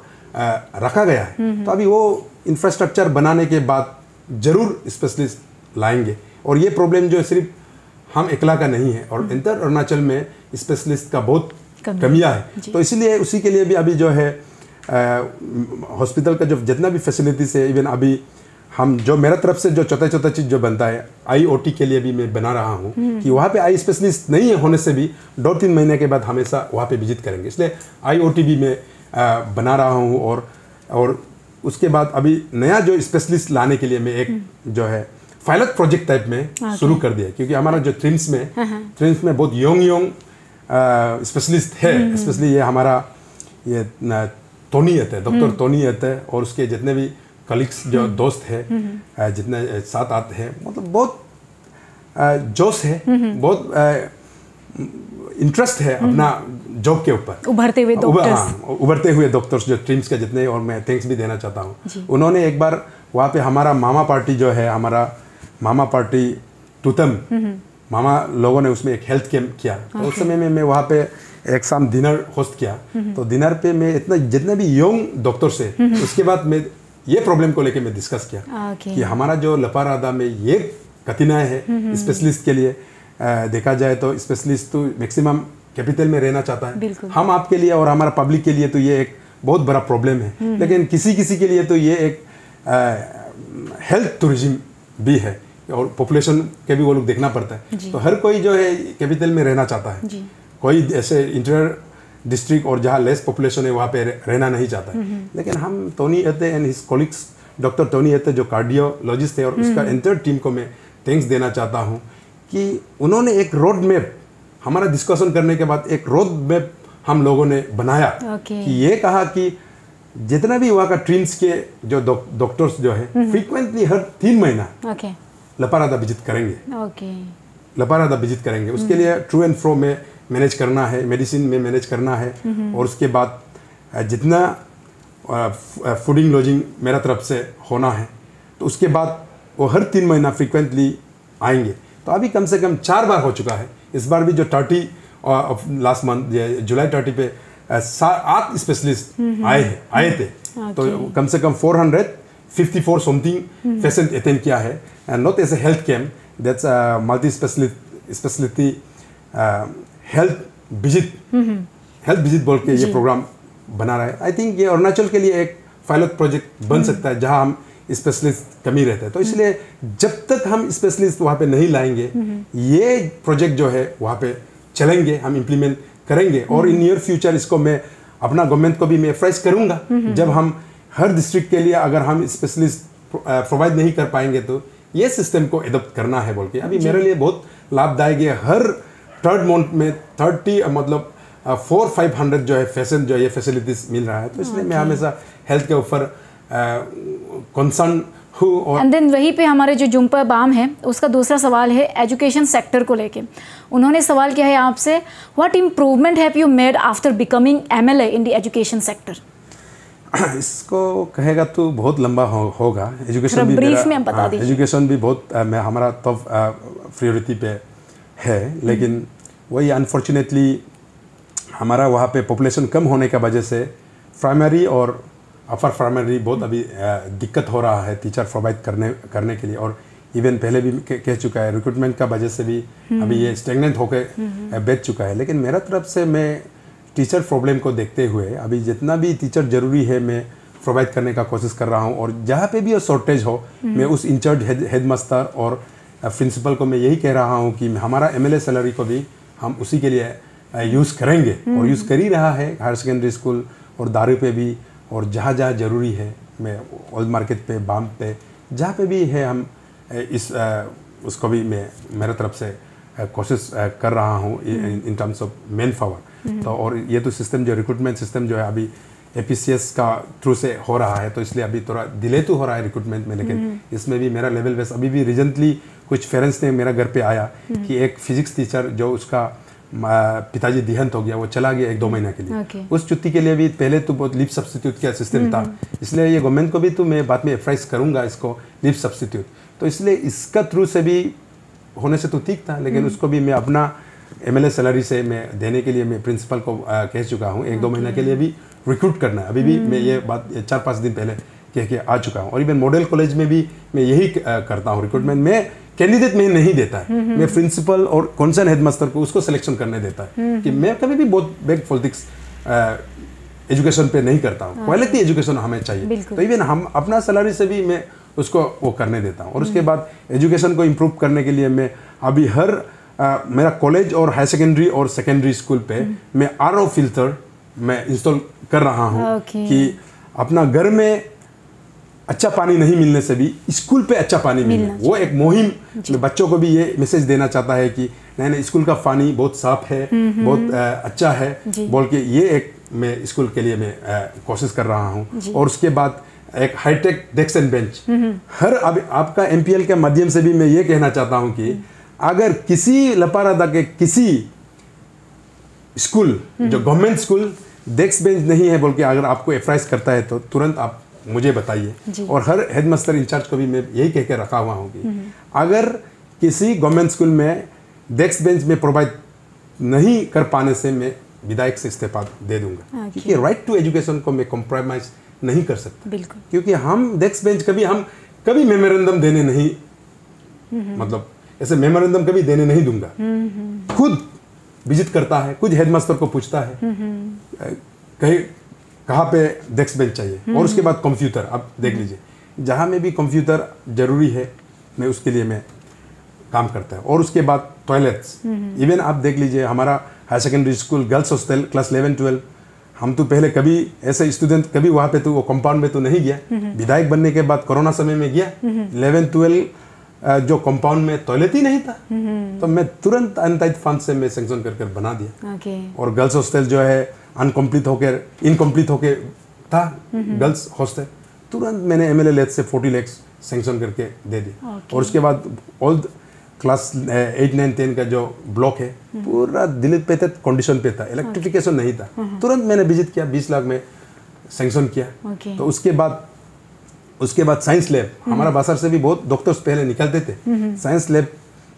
रखा गया है। तो अभी वो इंफ्रास्ट्रक्चर बनाने के बाद जरूर स्पेशलिस्ट लाएंगे, और ये प्रॉब्लम जो है सिर्फ हम अकेला का नहीं है, और इंटर अरुणाचल में स्पेशलिस्ट का बहुत कमियां है। तो इसीलिए उसी के लिए भी अभी जो है हॉस्पिटल का जो जितना भी फैसिलिटीज है, इवन अभी हम जो मेरा तरफ से जो छोटा चीज़ जो बनता है IoT के लिए भी मैं बना रहा हूँ कि वहाँ पे आई स्पेशलिस्ट नहीं होने से भी 2-3 महीने के बाद हमेशा वहाँ पे विजिट करेंगे, इसलिए IoT भी मैं बना रहा हूँ। और उसके बाद अभी नया जो स्पेशलिस्ट लाने के लिए मैं एक जो है पायलट प्रोजेक्ट टाइप में शुरू कर दिया, क्योंकि हमारा जो ट्रिम्स में बहुत यंग स्पेशलिस्ट है, स्पेशली ये हमारा ये टोनी है, डॉक्टर टोनी है, और उसके जितने भी कलीग्स जो दोस्त है जितने साथ आते हैं, मतलब बहुत जोश है, बहुत इंटरेस्ट है अपना जॉब के ऊपर, उभरते हुए डॉक्टर्स जो ट्रिम्स के जितने, और मैं थैंक्स भी देना चाहता हूँ। उन्होंने एक बार वहाँ पे हमारा मामा पार्टी जो है, हमारा मामा पार्टी टूतम मामा लोगों ने उसमें एक हेल्थ कैंप किया, तो उस समय में मैं वहाँ पे एक शाम डिनर होस्ट किया। तो डिनर पे मैं इतना जितने भी यंग डॉक्टर्स है, उसके बाद मैं ये प्रॉब्लम को लेके मैं डिस्कस किया कि हमारा जो लपारादा में ये कठिनाई है स्पेशलिस्ट के लिए, देखा जाए तो स्पेशलिस्ट तो मैक्सिमम कैपिटल में रहना चाहता है, हम आपके लिए और हमारा पब्लिक के लिए तो ये एक बहुत बड़ा प्रॉब्लम है, लेकिन किसी के लिए तो ये एक हेल्थ टूरिज्म भी है, और पॉपुलेशन के भी वो लोग देखना पड़ता है। तो हर कोई जो है कैपिटल में रहना चाहता है, कोई ऐसे इंटर डिस्ट्रिक्ट और जहाँ लेस पॉपुलेशन है वहाँ पे रहना नहीं चाहता है। लेकिन हम टोनी एते and his colleagues, doctor Tony एते जो कार्डियोलॉजिस्ट है और उसका एंटायर टीम को मैं थैंक्स देना चाहता हूँ कि उन्होंने एक रोड मैप, हमारा डिस्कशन करने के बाद एक रोड मैप हम लोगों ने बनाया कि ये कहा कि जितना भी वहाँ का ट्रिम्स के जो डॉक्टर्स जो है फ्रीक्वेंटली हर 3 महीना लपारादा विजिट करेंगे, लपारादा विजिट करेंगे। उसके लिए ट्रू एंड फ्रो में मैनेज करना है, मेडिसिन में मैनेज करना है, और उसके बाद जितना फूडिंग लॉजिंग मेरा तरफ से होना है, तो उसके बाद वो हर 3 महीना फ्रीक्वेंटली आएंगे। तो अभी कम से कम 4 बार हो चुका है। इस बार भी जो 30 लास्ट मंथ जुलाई 30 पे 8 स्पेशलिस्ट आए थे। तो कम से कम 454 समथिंग पेशेंट अटेंड किया है, and not as a health camp, that's multi speciality health visit बोल के ये प्रोग्राम बना रहा है। आई थिंक ये अरुणाचल के लिए एक पायलट प्रोजेक्ट बन सकता है जहां हम स्पेशलिस्ट कमी रहते हैं। तो इसलिए जब तक हम स्पेशलिस्ट वहाँ पे नहीं लाएंगे, ये प्रोजेक्ट जो है वहाँ पे चलेंगे, हम इम्प्लीमेंट करेंगे। और इन नियर फ्यूचर इसको मैं अपना गवर्नमेंट को भी मैं एडवाइस करूँगा, जब हम हर डिस्ट्रिक्ट के लिए अगर हम स्पेशलिस्ट प्रोवाइड नहीं कर पाएंगे तो ये सिस्टम को एडॉप्ट करना है बोल के। अभी मेरे लिए बहुत लाभदायक है, हर 3rd मंथ में 30 मतलब 400-500 जो है पेशेंट जो ये फैसिलिटीज मिल रहा है। तो इसलिए मैं हमेशा हेल्थ के ऊपर कंसर्न हूँ। और एंड देन वहीं पे हमारे जो जुम्पा बाम है उसका दूसरा सवाल है एजुकेशन सेक्टर को लेके। उन्होंने सवाल किया है आपसे, what improvement have you made after becoming MLA in the education sector? इसको कहेगा तो बहुत लंबा होगा। एजुकेशन भी ब्रीफ में बता दीजिए। एजुकेशन भी बहुत हमारा टॉप प्रायोरिटी पे है, लेकिन वही अनफॉर्चुनेटली हमारा वहाँ पे पॉपुलेशन कम होने की वजह से प्राइमरी और अपर प्राइमरी बहुत अभी दिक्कत हो रहा है टीचर प्रोवाइड करने के लिए। और इवन पहले भी कह चुका है, रिक्रूटमेंट का वजह से भी अभी ये स्टेगनेंट होकर बैठ चुका है। लेकिन मेरा तरफ से मैं टीचर प्रॉब्लम को देखते हुए अभी जितना भी टीचर जरूरी है मैं प्रोवाइड करने का कोशिश कर रहा हूँ। और जहाँ पे भी शॉर्टेज हो मैं उस इंचार्ज हेडमास्टर और प्रिंसिपल को मैं यही कह रहा हूँ कि हमारा MLA सैलरी को भी हम उसी के लिए यूज़ करेंगे, और यूज़ कर ही रहा है हायर सेकेंडरी स्कूल और दारू पे भी। और जहाँ जहाँ ज़रूरी है मैं ओल्ड मार्केट पे, बाम पे, जहाँ पे भी है हम उसको भी मैं मेरे तरफ से कोशिश कर रहा हूँ in terms of man power. तो और ये तो सिस्टम जो रिक्रूटमेंट सिस्टम जो है अभी APCS का थ्रू से हो रहा है, तो इसलिए अभी थोड़ा डिले तो हो रहा है रिक्रूटमेंट में। लेकिन इसमें भी मेरा लेवल बेस अभी भी रिसेंटली कुछ पेरेंट्स ने मेरा घर पे आया कि एक फिजिक्स टीचर जो उसका पिताजी देहांत हो गया, वो चला गया 1-2 महीना के लिए। उस छुट्टी के लिए भी पहले तो बहुत लीव सब्स्टिट्यूट का सिस्टम था, इसलिए ये गवर्नमेंट को भी तो मैं बाद में एडवाइस करूंगा इसको लीव सब्स्टिट्यूट। तो इसलिए इसका थ्रू से भी होने से तो ठीक था, लेकिन उसको भी मैं अपना MLA सैलरी से मैं देने के लिए मैं प्रिंसिपल को कह चुका हूँ 1-2 महीना के लिए भी रिक्रूट करना है। अभी भी मैं ये बात 4-5 दिन पहले कह के आ चुका हूँ। और इवन मॉडल कॉलेज में भी मैं यही करता हूँ, रिक्रूटमेंट में कैंडिडेट में नहीं देता है, मैं प्रिंसिपल और कॉन्सर्न हेडमास्टर को उसको सिलेक्शन करने देता है कि मैं कभी भी बहुत बैक पॉलिटिक्स एजुकेशन पे नहीं करता हूँ, क्वालिटी एजुकेशन हमें चाहिए। तो इवन हम अपना सैलरी से भी मैं उसको वो करने देता हूँ। और उसके बाद एजुकेशन को इम्प्रूव करने के लिए मैं अभी हर मेरा कॉलेज और हायर सेकेंडरी और सेकेंडरी स्कूल पे मैं RO फिल्टर मैं इंस्टॉल कर रहा हूँ कि अपना घर में अच्छा पानी नहीं मिलने से भी स्कूल पे अच्छा पानी मिलना। वो एक मुहिम में बच्चों को भी ये मैसेज देना चाहता है कि नहीं स्कूल का पानी बहुत साफ है, बहुत अच्छा है बोल के। ये एक मैं स्कूल के लिए मैं कोशिश कर रहा हूँ। और उसके बाद एक हाईटेक डेस्क एंड बेंच हर अब आपका MPL के माध्यम से भी मैं ये कहना चाहता हूँ कि अगर किसी लपारादा के किसी स्कूल जो गवर्नमेंट स्कूल डेस्क बेंच नहीं है बोल के अगर आपको एडवाइस करता है तो तुरंत आप मुझे बताइए। और हर हेडमास्टर इंचार्ज को भी मैं यही कह के रखा हुआ हूँ कि अगर किसी गवर्नमेंट स्कूल में डेस्क बेंच में प्रोवाइड नहीं कर पाने से मैं विधायक से इस्तीफा दे दूंगा, क्योंकि राइट टू एजुकेशन को मैं कॉम्प्रोमाइज नहीं कर सकता। क्योंकि हम डेस्क बेंच कभी मेमोरेंडम देने नहीं, मतलब ऐसे मेमोरेंडम कभी देने नहीं दूंगा। खुद विजिट करता है, कुछ हेडमास्टर को पूछता है कहीं कहाँ पे डेस्क बेंच चाहिए। और उसके बाद कंप्यूटर, आप देख लीजिए जहाँ में भी कंप्यूटर जरूरी है मैं उसके लिए मैं काम करता है। और उसके बाद टॉयलेट्स, इवन आप देख लीजिए हमारा higher secondary school girls hostel class 11-12, हम तो पहले कभी ऐसे स्टूडेंट कभी वहाँ पे तो वो कंपाउंड में तो नहीं गया। विधायक बनने के बाद कोरोना समय में गया 11-12 जो कंपाउंड में टॉयलेट ही नहीं था, तो मैं तुरंत अनटाइड फंड से मैं सैंक्शन कर बना दिया। और गर्ल्स हॉस्टल जो है इनकम्प्लीट होकर था गर्ल्स हॉस्टल, तुरंत मैंने MLA लेट से 40 लाख सैंक्शन करके दे दी। और उसके बाद ओल्ड क्लास 8, 9, 10 का जो ब्लॉक है पूरा दिलचस्प कंडीशन पे था, इलेक्ट्रिफिकेशन नहीं था, तुरंत मैंने विजिट किया, 20 लाख में सैंक्शन किया। तो उसके बाद साइंस लैब, हमारा बासर से भी बहुत डॉक्टर्स पहले निकलते थे, साइंस लैब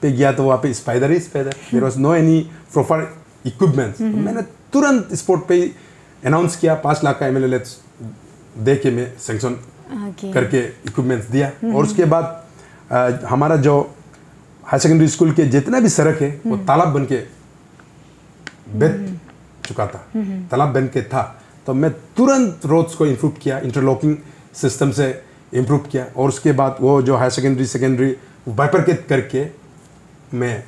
पे गया तो वहाँ पे स्पाइडर ही spider, there was no any proper equipments. तो मैंने तुरंत स्पॉट पे अनाउंस किया, 5 लाख का MLLH दे के मैं सैंक्शन करके इक्विपमेंट्स दिया। और उसके बाद हमारा जो हाई सेकेंडरी स्कूल के जितना भी सड़क है वो तालाब बन के बन चुका था, तालाब बन के था। तो मैं तुरंत रोड्स को इम्प्रूव किया, इंटरलॉकिंग सिस्टम से इम्प्रूव किया। और उसके बाद वो जो हाई सेकेंडरी बाइफरकेट करके मैं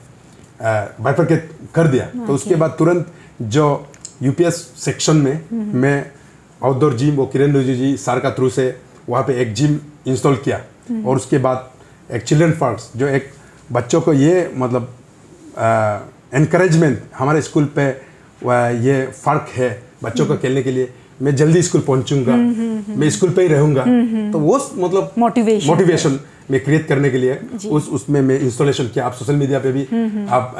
बाइफरकेट कर दिया। तो उसके बाद तुरंत जो UPS सेक्शन में मैं आउटडोर जिम, वो किरण रिजिजू जी सर का थ्रू से वहाँ पे एक जिम इंस्टॉल किया। और उसके बाद एक चिल्ड्रन पार्क्स, जो एक बच्चों को ये मतलब एनकरेजमेंट हमारे स्कूल पे ये फ़र्क है बच्चों को खेलने के लिए, मैं जल्दी स्कूल पहुंचूंगा, मैं स्कूल पे ही रहूंगा। तो वो मतलब मोटिवेशन में क्रिएट करने के लिए उसमें मैं इंस्टॉलेशन किया। आप सोशल मीडिया पे भी आप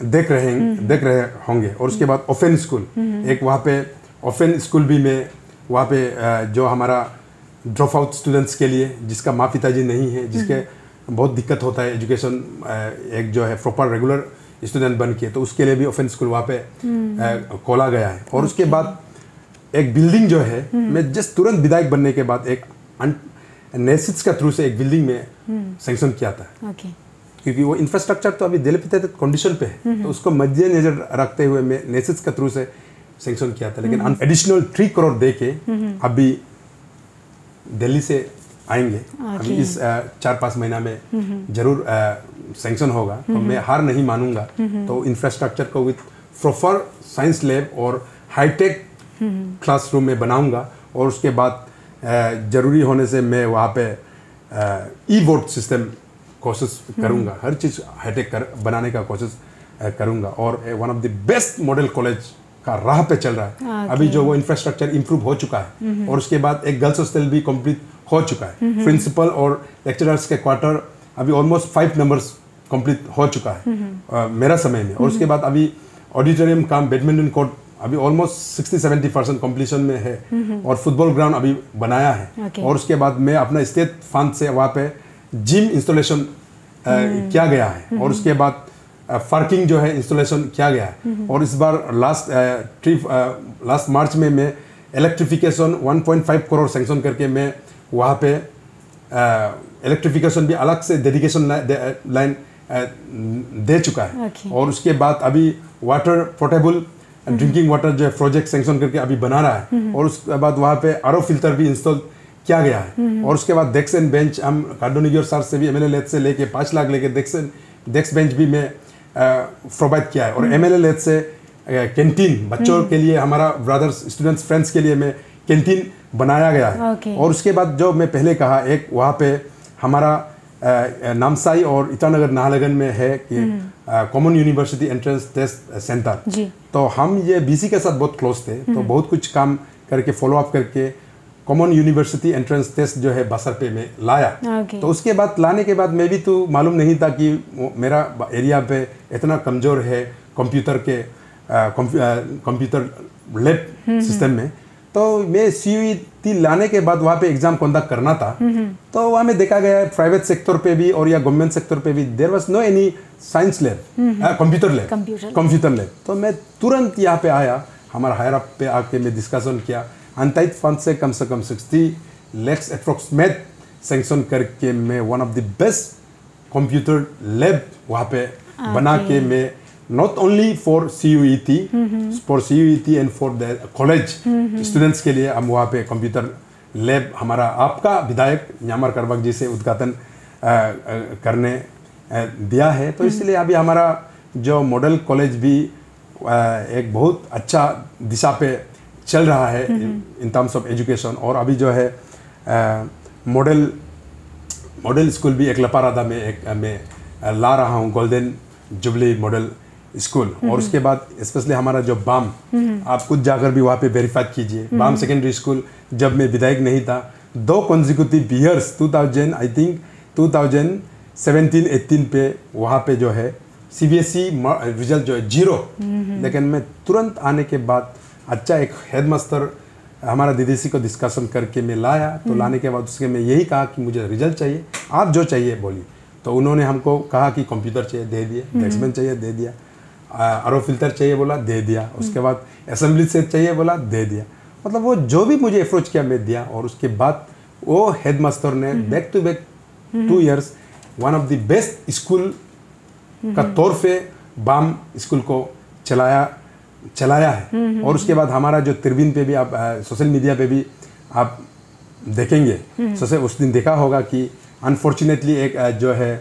देख रहे होंगे। और उसके बाद ओफेन स्कूल, एक वहाँ पे ओफेन स्कूल भी मैं वहाँ पे जो हमारा ड्रॉप आउट स्टूडेंट्स के लिए, जिसका माँ पिताजी नहीं है, जिसके बहुत दिक्कत होता है एजुकेशन, एक जो है प्रॉपर रेगुलर स्टूडेंट बन के, तो उसके लिए भी ओफेन स्कूल वहाँ पे खोला गया है। और उसके बाद एक बिल्डिंग जो है, मैं जस्ट तुरंत विधायक बनने के बाद एक नेसिट्स का थ्रू से एक बिल्डिंग में सैंक्शन किया था। क्योंकि वो इंफ्रास्ट्रक्चर तो अभी दिलपित कंडीशन पे है, तो उसको मद्देनजर रखते हुए मैं नेसिट्स का थ्रू से सैंक्शन किया था। लेकिन एडिशनल 3 करोड़ दे के अभी दिल्ली से आएंगे। अभी इस 4-5 महीना में जरूर सैंक्शन होगा। तो मैं हार नहीं मानूंगा। तो इंफ्रास्ट्रक्चर को विथ प्रॉपर साइंस लैब और हाईटेक क्लासरूम में बनाऊंगा। और उसके बाद जरूरी होने से मैं वहाँ पे ई-वोट सिस्टम कोशिश करूंगा, हर चीज़ हाईटेक बनाने का कोशिश करूंगा। और one of the best model college का राह पे चल रहा है अभी, जो वो इंफ्रास्ट्रक्चर इंप्रूव हो चुका है। और उसके बाद एक गर्ल्स हॉस्टल भी कंप्लीट हो चुका है। प्रिंसिपल और लेक्चरर्स के क्वार्टर अभी ऑलमोस्ट 5 नंबर्स कंप्लीट हो चुका है मेरा समय में। और उसके बाद अभी ऑडिटोरियम काम, बैडमिंटन कोर्ट अभी ऑलमोस्ट 60-70% कंप्लीशन में है। और फुटबॉल ग्राउंड अभी बनाया है। और उसके बाद मैं अपना स्टेट फंड से वहाँ पे जिम इंस्टॉलेशन किया गया है। और उसके बाद पार्किंग जो है इंस्टॉलेशन किया गया है। और इस बार लास्ट मार्च में मैं इलेक्ट्रिफिकेशन 1.5 करोड़ सैंक्शन करके मैं वहाँ पे इलेक्ट्रिफिकेशन भी अलग से डेडिकेशन लाइन दे चुका है। और उसके बाद अभी वाटर पोर्टेबल ड्रिंकिंग वाटर जो है प्रोजेक्ट सैंक्शन करके अभी बना रहा है। और उसके बाद वहाँ पे RO फिल्टर भी इंस्टॉल किया गया है। और उसके बाद डेस्क एंड बेंच हम कार्डोनिगियोर सर से भी MLLH से लेके 5 लाख लेके डेस्क बेंच भी मैं प्रोवाइड किया है। और MLLH से कैंटीन बच्चों के लिए, हमारा ब्रदर्स स्टूडेंट्स फ्रेंड्स के लिए मैं कैंटीन बनाया गया है। और उसके बाद जो मैं पहले कहा, एक वहाँ पे हमारा नामसाई और ईटानगर नाहरलगुन में है कि common university entrance test centre. तो हम ये BC के साथ बहुत क्लोज थे। तो बहुत कुछ काम करके फॉलो अप करके कॉमन यूनिवर्सिटी एंट्रेंस टेस्ट जो है बसर पे में लाया। तो उसके बाद लाने के बाद मैं भी तो मालूम नहीं था कि मेरा एरिया पे इतना कमज़ोर है कंप्यूटर लैब सिस्टम में। तो मैं CUET लाने के बाद वहाँ पे एग्जाम कंडक्ट करना था। तो वहाँ में देखा गया प्राइवेट सेक्टर पे भी और या गवर्नमेंट सेक्टर पे भी there was no any science lab, computer lab. तो मैं तुरंत यहाँ पे आया, हमारा हायर अप पे आके मैं डिस्कशन किया। अनटाइड फंड से कम 60 lakhs अप्रोक्सीमेट सैंक्शन करके मैं one of the best computer lab वहाँ पे बना के मैं not only for CUET and for the college students के लिए हम वहाँ पे कंप्यूटर लैब हमारा आपका विधायक न्यामर करबक जी से उद्घाटन करने दिया है। तो इसलिए अभी हमारा जो मॉडल कॉलेज भी एक बहुत अच्छा दिशा पे चल रहा है इन टर्म्स ऑफ एजुकेशन। और अभी जो है मॉडल स्कूल भी एक लपारादा में ला रहा हूँ, गोल्डन जुबली मॉडल स्कूल। और उसके बाद स्पेशली हमारा जो बाम, आप खुद जाकर भी वहाँ पे वेरीफाई कीजिए, बाम सेकेंडरी स्कूल जब मैं विधायक नहीं था 2 कॉन्जिक्यूटिव ईयर्स 2017-18 पे वहाँ पे जो है CBSE रिजल्ट जो है 0। लेकिन मैं तुरंत आने के बाद अच्छा एक हेडमास्टर हमारा DDC को डिस्कशन करके मैं लाया। तो लाने के बाद उसके मैं यही कहा कि मुझे रिजल्ट चाहिए, आप जो चाहिए बोलिए। तो उन्होंने हमको कहा कि कंप्यूटर चाहिए, दे दिए। डेस्क बेंच चाहिए, दे दिया। आरओ फिल्टर चाहिए बोला, दे दिया। उसके बाद असेंबली सेट चाहिए बोला, दे दिया। मतलब वो जो भी मुझे अप्रोच किया मैं दिया। और उसके बाद वो हेडमास्टर ने back to back 2 years one of the best school का तौर पे बाम स्कूल को चलाया है। और उसके बाद हमारा जो तिरबिन पे भी आप सोशल मीडिया पे भी आप देखेंगे, उस दिन देखा होगा कि अनफॉर्चुनेटली एक जो है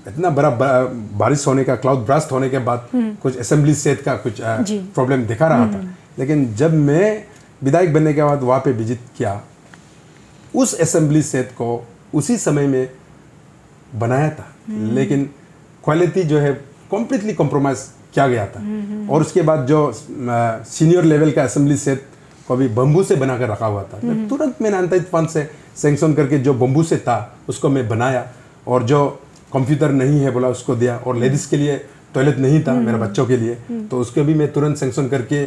इतना बड़ा बारिश होने का, क्लाउड ब्रास्ट होने के बाद कुछ असेंबली सेट का कुछ प्रॉब्लम दिखा रहा था। लेकिन जब मैं विधायक बनने के बाद वहाँ पे विजिट किया, उस असेंबली सेट को उसी समय में बनाया था, लेकिन क्वालिटी जो है कम्प्लीटली कॉम्प्रोमाइज किया गया था। और उसके बाद जो सीनियर लेवल का असेंबली सेट को भी बम्बू से बनाकर रखा हुआ था। तुरंत मैंने अंतरित फंड से सैंक्शन करके जो बम्बू से था उसको मैं बनाया, और जो कंप्यूटर नहीं है बोला उसको दिया। और लेडीज़ के लिए टॉयलेट नहीं था मेरे बच्चों के लिए, तो उसको भी मैं तुरंत सैंक्शन करके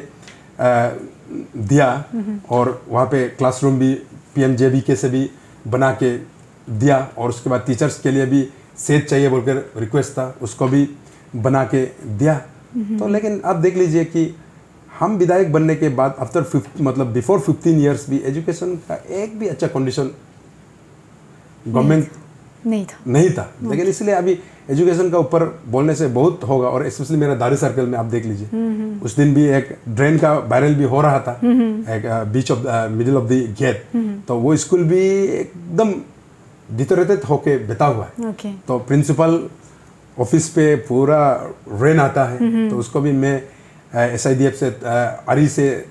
दिया। और वहाँ पे क्लासरूम भी PMJBK से भी बना के दिया। और उसके बाद टीचर्स के लिए भी सेट चाहिए बोलकर रिक्वेस्ट था, उसको भी बना के दिया। तो लेकिन आप देख लीजिए कि हम विधायक बनने के बाद मतलब बिफोर 15 ईयर्स भी एजुकेशन का एक भी अच्छा कंडीशन गवर्नमेंट नहीं था। लेकिन इसलिए अभी एजुकेशन का ऊपर बोलने से बहुत होगा। और स्पेशली मेरा दारी सर्कल में आप देख लीजिए, उस दिन भी एक ड्रेन का वायरल भी हो रहा था, एक बीच of middle of the gate. तो वो स्कूल भी एकदम डिटोरेटेड होके बिता हुआ है। तो प्रिंसिपल ऑफिस पे पूरा रेन आता है, तो उसको भी मैं SIDF से आरी से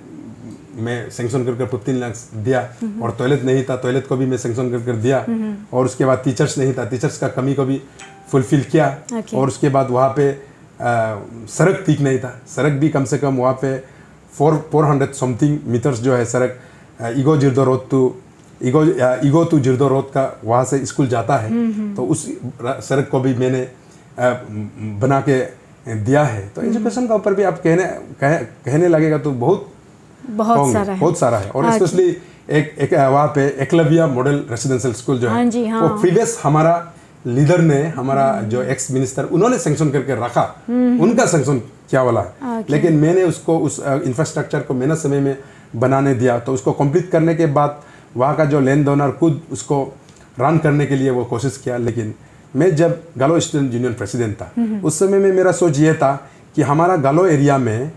मैं सैंक्शन कर 15 लाख दिया। और टॉयलेट नहीं था, टॉयलेट को भी मैं सैंक्शन कर दिया। और उसके बाद टीचर्स नहीं था, टीचर्स का कमी को भी फुलफिल किया। और उसके बाद वहाँ पे सड़क ठीक नहीं था, सड़क भी कम से कम वहाँ पे 400 समथिंग मीटर्स जो है सड़क ईगो टू जिरदो रोड का वहाँ से स्कूल जाता है, तो उस सड़क को भी मैंने बना के दिया है। तो एजुकेशन का ऊपर भी आप कहने लगेगा तो बहुत सारा है। और स्पेशली एक वहाँ पे एकलव्य मॉडल रेसिडेंशियल स्कूल जो है, वो प्रीवियस हमारा लीडर ने, हमारा जो एक्स मिनिस्टर, उन्होंने सैंक्शन करके रखा, उनका सैंक्शन क्या वाला है। लेकिन मैंने उसको उस इंफ्रास्ट्रक्चर को मैंने समय में बनाने दिया। तो उसको कंप्लीट करने के बाद वहाँ का जो लैंड ओनर खुद उसको रन करने के लिए वो कोशिश किया। लेकिन मैं जब गालो स्टूडेंट यूनियन प्रेसिडेंट था, उस समय में मेरा सोच ये था कि हमारा गालो एरिया में,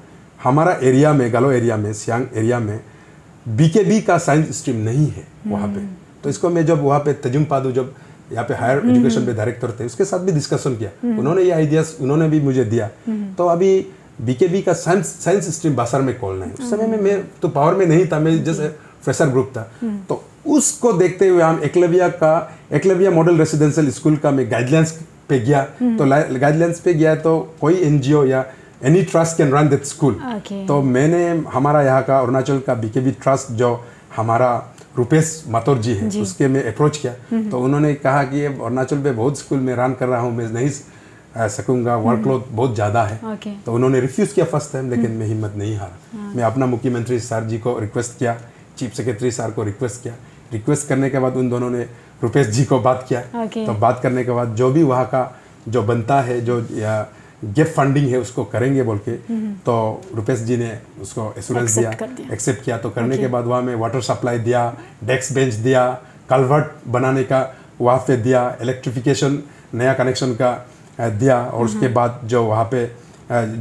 गालो एरिया में, सियांग एरिया में BKB का साइंस स्ट्रीम नहीं है वहाँ पे। तो इसको मैं जब वहाँ पे तजुम पादू, जब यहाँ पे हायर एजुकेशन पे डायरेक्टर थे, उसके साथ भी डिस्कशन किया। उन्होंने ये आइडियाज उन्होंने भी मुझे दिया। तो अभी BKB का साइंस स्ट्रीम बासर में खोलना है। उस समय में मैं तो पावर में नहीं था, मैं जैसे फ्रेशर ग्रुप था। तो उसको देखते हुए हम एकलव्य मॉडल रेसिडेंशियल स्कूल का मैं गाइडलाइंस पे गया। तो गाइडलाइंस पे गया तो कोई NGO या any trust can run that school. तो मैंने हमारा यहाँ का अरुणाचल का BKB ट्रस्ट जो हमारा रुपेश माथुर जी है, उसके मैं अप्रोच किया। तो उन्होंने कहा कि अरुणाचल पे बहुत स्कूल में रन कर रहा हूँ, मैं नहीं सकूंगा, वर्कलोड बहुत ज़्यादा है। तो उन्होंने रिफ्यूज़ किया फर्स्ट टाइम, लेकिन मैं हिम्मत नहीं हारा। मैं अपना मुख्यमंत्री सर जी को रिक्वेस्ट किया, चीफ सेक्रेटरी सर को रिक्वेस्ट किया। रिक्वेस्ट करने के बाद उन दोनों ने रुपेश जी को बात किया। तो बात करने के बाद जो भी वहाँ का जो बनता है, जो गैप फंडिंग है, उसको करेंगे बोल के। तो रुपेश जी ने उसको एश्योरेंस दिया, एक्सेप्ट किया। तो करने के बाद वहाँ में वाटर सप्लाई दिया, डेस्क बेंच दिया, कल्वर्ट बनाने का वहाँ पे दिया, इलेक्ट्रिफिकेशन नया कनेक्शन का दिया। और उसके बाद जो वहाँ पे